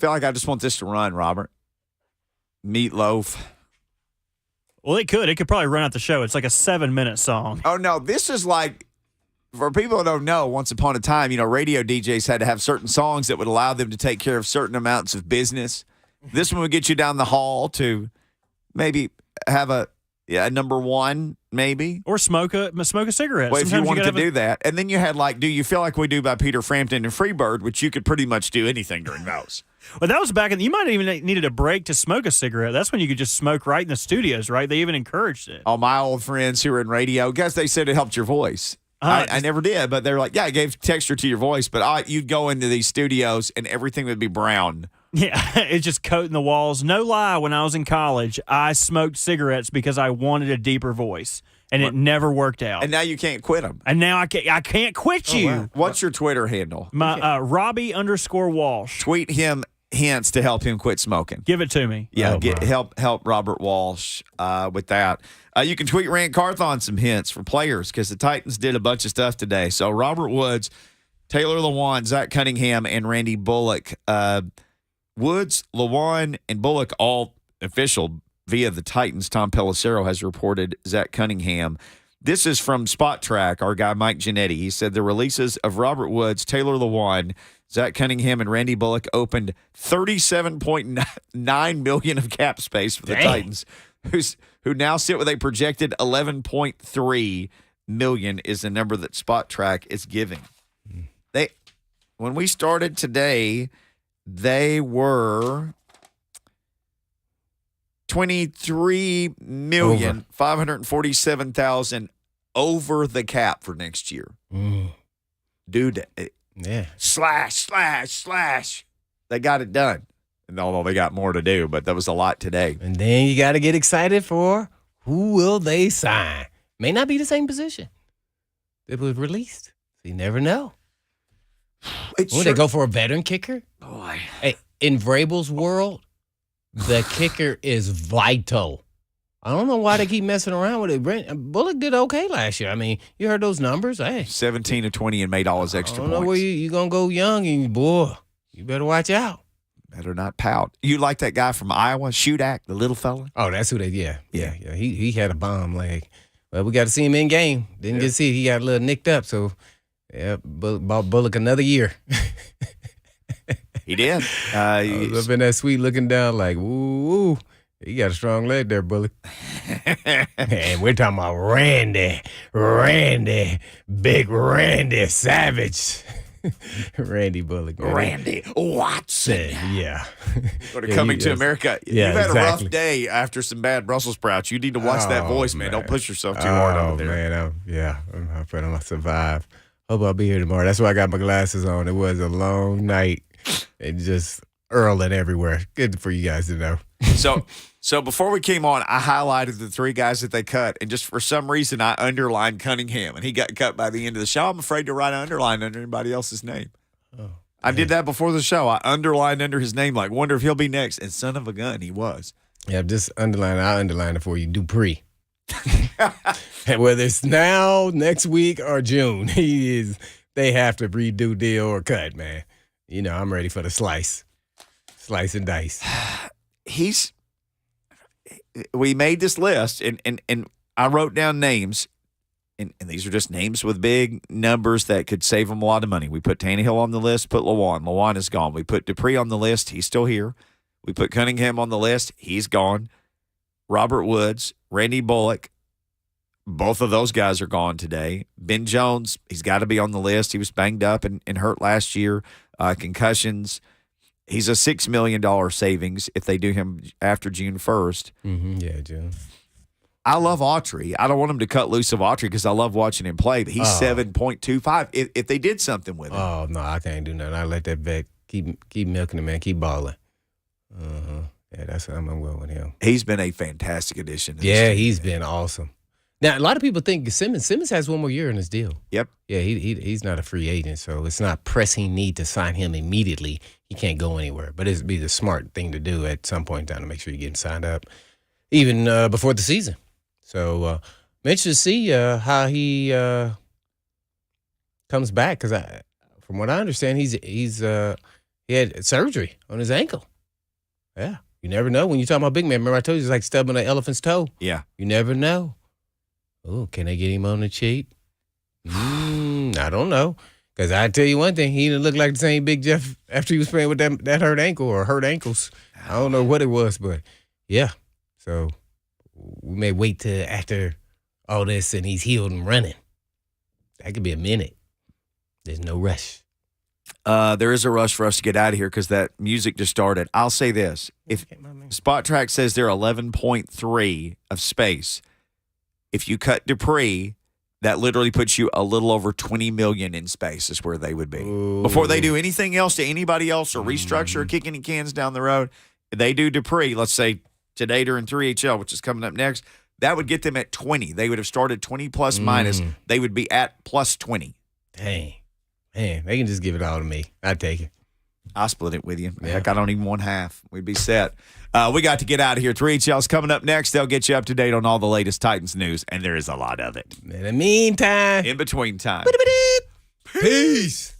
feel like I just want this to run, Robert? Meatloaf. Well, it could probably run out the show. It's like a 7-minute song. Oh, no, this is like, for people who don't know, once upon a time, radio DJs had to have certain songs that would allow them to take care of certain amounts of business. This one would get you down the hall to maybe have a number one, maybe. Or smoke a cigarette. Well, if you Sometimes wanted to gotta do that. And then you had Do You Feel Like We Do by Peter Frampton and Freebird, which you could pretty much do anything during those. Well, that was back in. You might have even needed a break to smoke a cigarette. That's when you could just smoke right in the studios, right? They even encouraged it. All my old friends who were in radio, guess they said it helped your voice. I never did, but they're like, yeah, it gave texture to your voice. But you'd go into these studios and everything would be brown. Yeah, it's just coating the walls. No lie, when I was in college, I smoked cigarettes because I wanted a deeper voice, and it never worked out. And now you can't quit them. And now I can't quit you. Wow. What's your Twitter handle? My Robbie_Walsh. Tweet him hints to help him quit smoking. Give it to me. Yeah, help Robert Walsh with that. You can tweet Rand Carthon some hints for players because the Titans did a bunch of stuff today. So Robert Woods, Taylor Lewan, Zach Cunningham, and Randy Bullock. Woods, Lewan, and Bullock all official via the Titans. Tom Pelissero has reported Zach Cunningham. This is from Spot Track, our guy Mike Giannetti. He said the releases of Robert Woods, Taylor Lewan, Zach Cunningham, and Randy Bullock opened $37.9 million of cap space for the Titans, who now sit with a projected $11.3 million is the number that Spot Track is giving. When we started today, they were $23,547,000 over the cap for next year. Dude, slash. They got it done. And although they got more to do, but that was a lot today. And then you got to get excited for who will they sign. May not be the same position. It was released. So you never know. They go for a veteran kicker? Boy. Hey, in Vrabel's world, the kicker is vital. I don't know why they keep messing around with it. Bullock did okay last year. I mean, you heard those numbers. Hey, 17 of 20 and made all his extra points. I don't know points. where you're going to go young, and boy, you better watch out. Better not pout. You like that guy from Iowa, Shudak, the little fella? Oh, that's who yeah. He had a bomb leg. Well, we got to see him in game. Didn't get to see it. He got a little nicked up, so yeah, bought Bullock another year. He did. I was up in that suite looking down like, ooh, he got a strong leg there, Bullock. And we're talking about Randy, Big Randy Savage. Randy Bullock. Man. Randy Watson. Yeah. Coming to America. You've had a rough day after some bad Brussels sprouts. You need to watch that voice, man. Don't push yourself too hard over there. I'm afraid I'm going to survive. Hope I'll be here tomorrow. That's why I got my glasses on. It was a long night. And just earling everywhere. Good for you guys to know. So before we came on, I highlighted the three guys that they cut, and just for some reason, I underlined Cunningham, and he got cut by the end of the show. I'm afraid to write an underline under anybody else's name. I did that before the show. I underlined under his name, like, wonder if he'll be next. And son of a gun, he was. Yeah, just underline. I'll underline it for you. Dupree. Whether it's now, next week, or June, they have to redo, deal, or cut, man. You know, I'm ready for the slice and dice. We made this list, and I wrote down names, and these are just names with big numbers that could save them a lot of money. We put Tannehill on the list, put Lewan. Lewan is gone. We put Dupree on the list. He's still here. We put Cunningham on the list. He's gone. Robert Woods, Randy Bullock, both of those guys are gone today. Ben Jones, he's got to be on the list. He was banged up and hurt last year. Concussions. He's a $6 million savings if they do him after June 1st. Mm-hmm. Yeah, June. I love Autry. I don't want him to cut loose of Autry because I love watching him play, but he's 7.25 if they did something with him. Oh, no, I can't do nothing. I let that vet keep milking him, man. Keep balling. Yeah, that's how I'm going with him. He's been a fantastic addition. Yeah, he's been awesome. Now, a lot of people think Simmons has one more year in his deal. Yep. Yeah, he's not a free agent, so it's not pressing need to sign him immediately. He can't go anywhere. But it'd be the smart thing to do at some point in time to make sure you're getting signed up, even before the season. So I'm interested to see how he comes back because from what I understand, he's He had surgery on his ankle. Yeah. You never know when you're talking about big man. Remember I told you it's like stubbing an elephant's toe. Yeah. You never know. Oh, can they get him on the cheap? I don't know. Because I tell you one thing, he didn't look like the same Big Jeff after he was playing with that hurt ankle or hurt ankles. I don't know what it was, but yeah. So we may wait till after all this and he's healed and running. That could be a minute. There's no rush. There is a rush for us to get out of here because that music just started. I'll say this. If Spot Track says they're 11.3 of space, if you cut Dupree, that literally puts you a little over 20 million in space is where they would be. Ooh. Before they do anything else to anybody else or restructure or kick any cans down the road, they do Dupree, let's say today during 3HL, which is coming up next, that would get them at 20. They would have started 20 plus minus. They would be at plus 20. Dang. Man, they can just give it all to me. I'd take it. I'll split it with you. Yeah. Heck, I don't even want half. We'd be set. We got to get out of here. 3HL's coming up next. They'll get you up to date on all the latest Titans news, and there is a lot of it. In the meantime. In between time. Peace.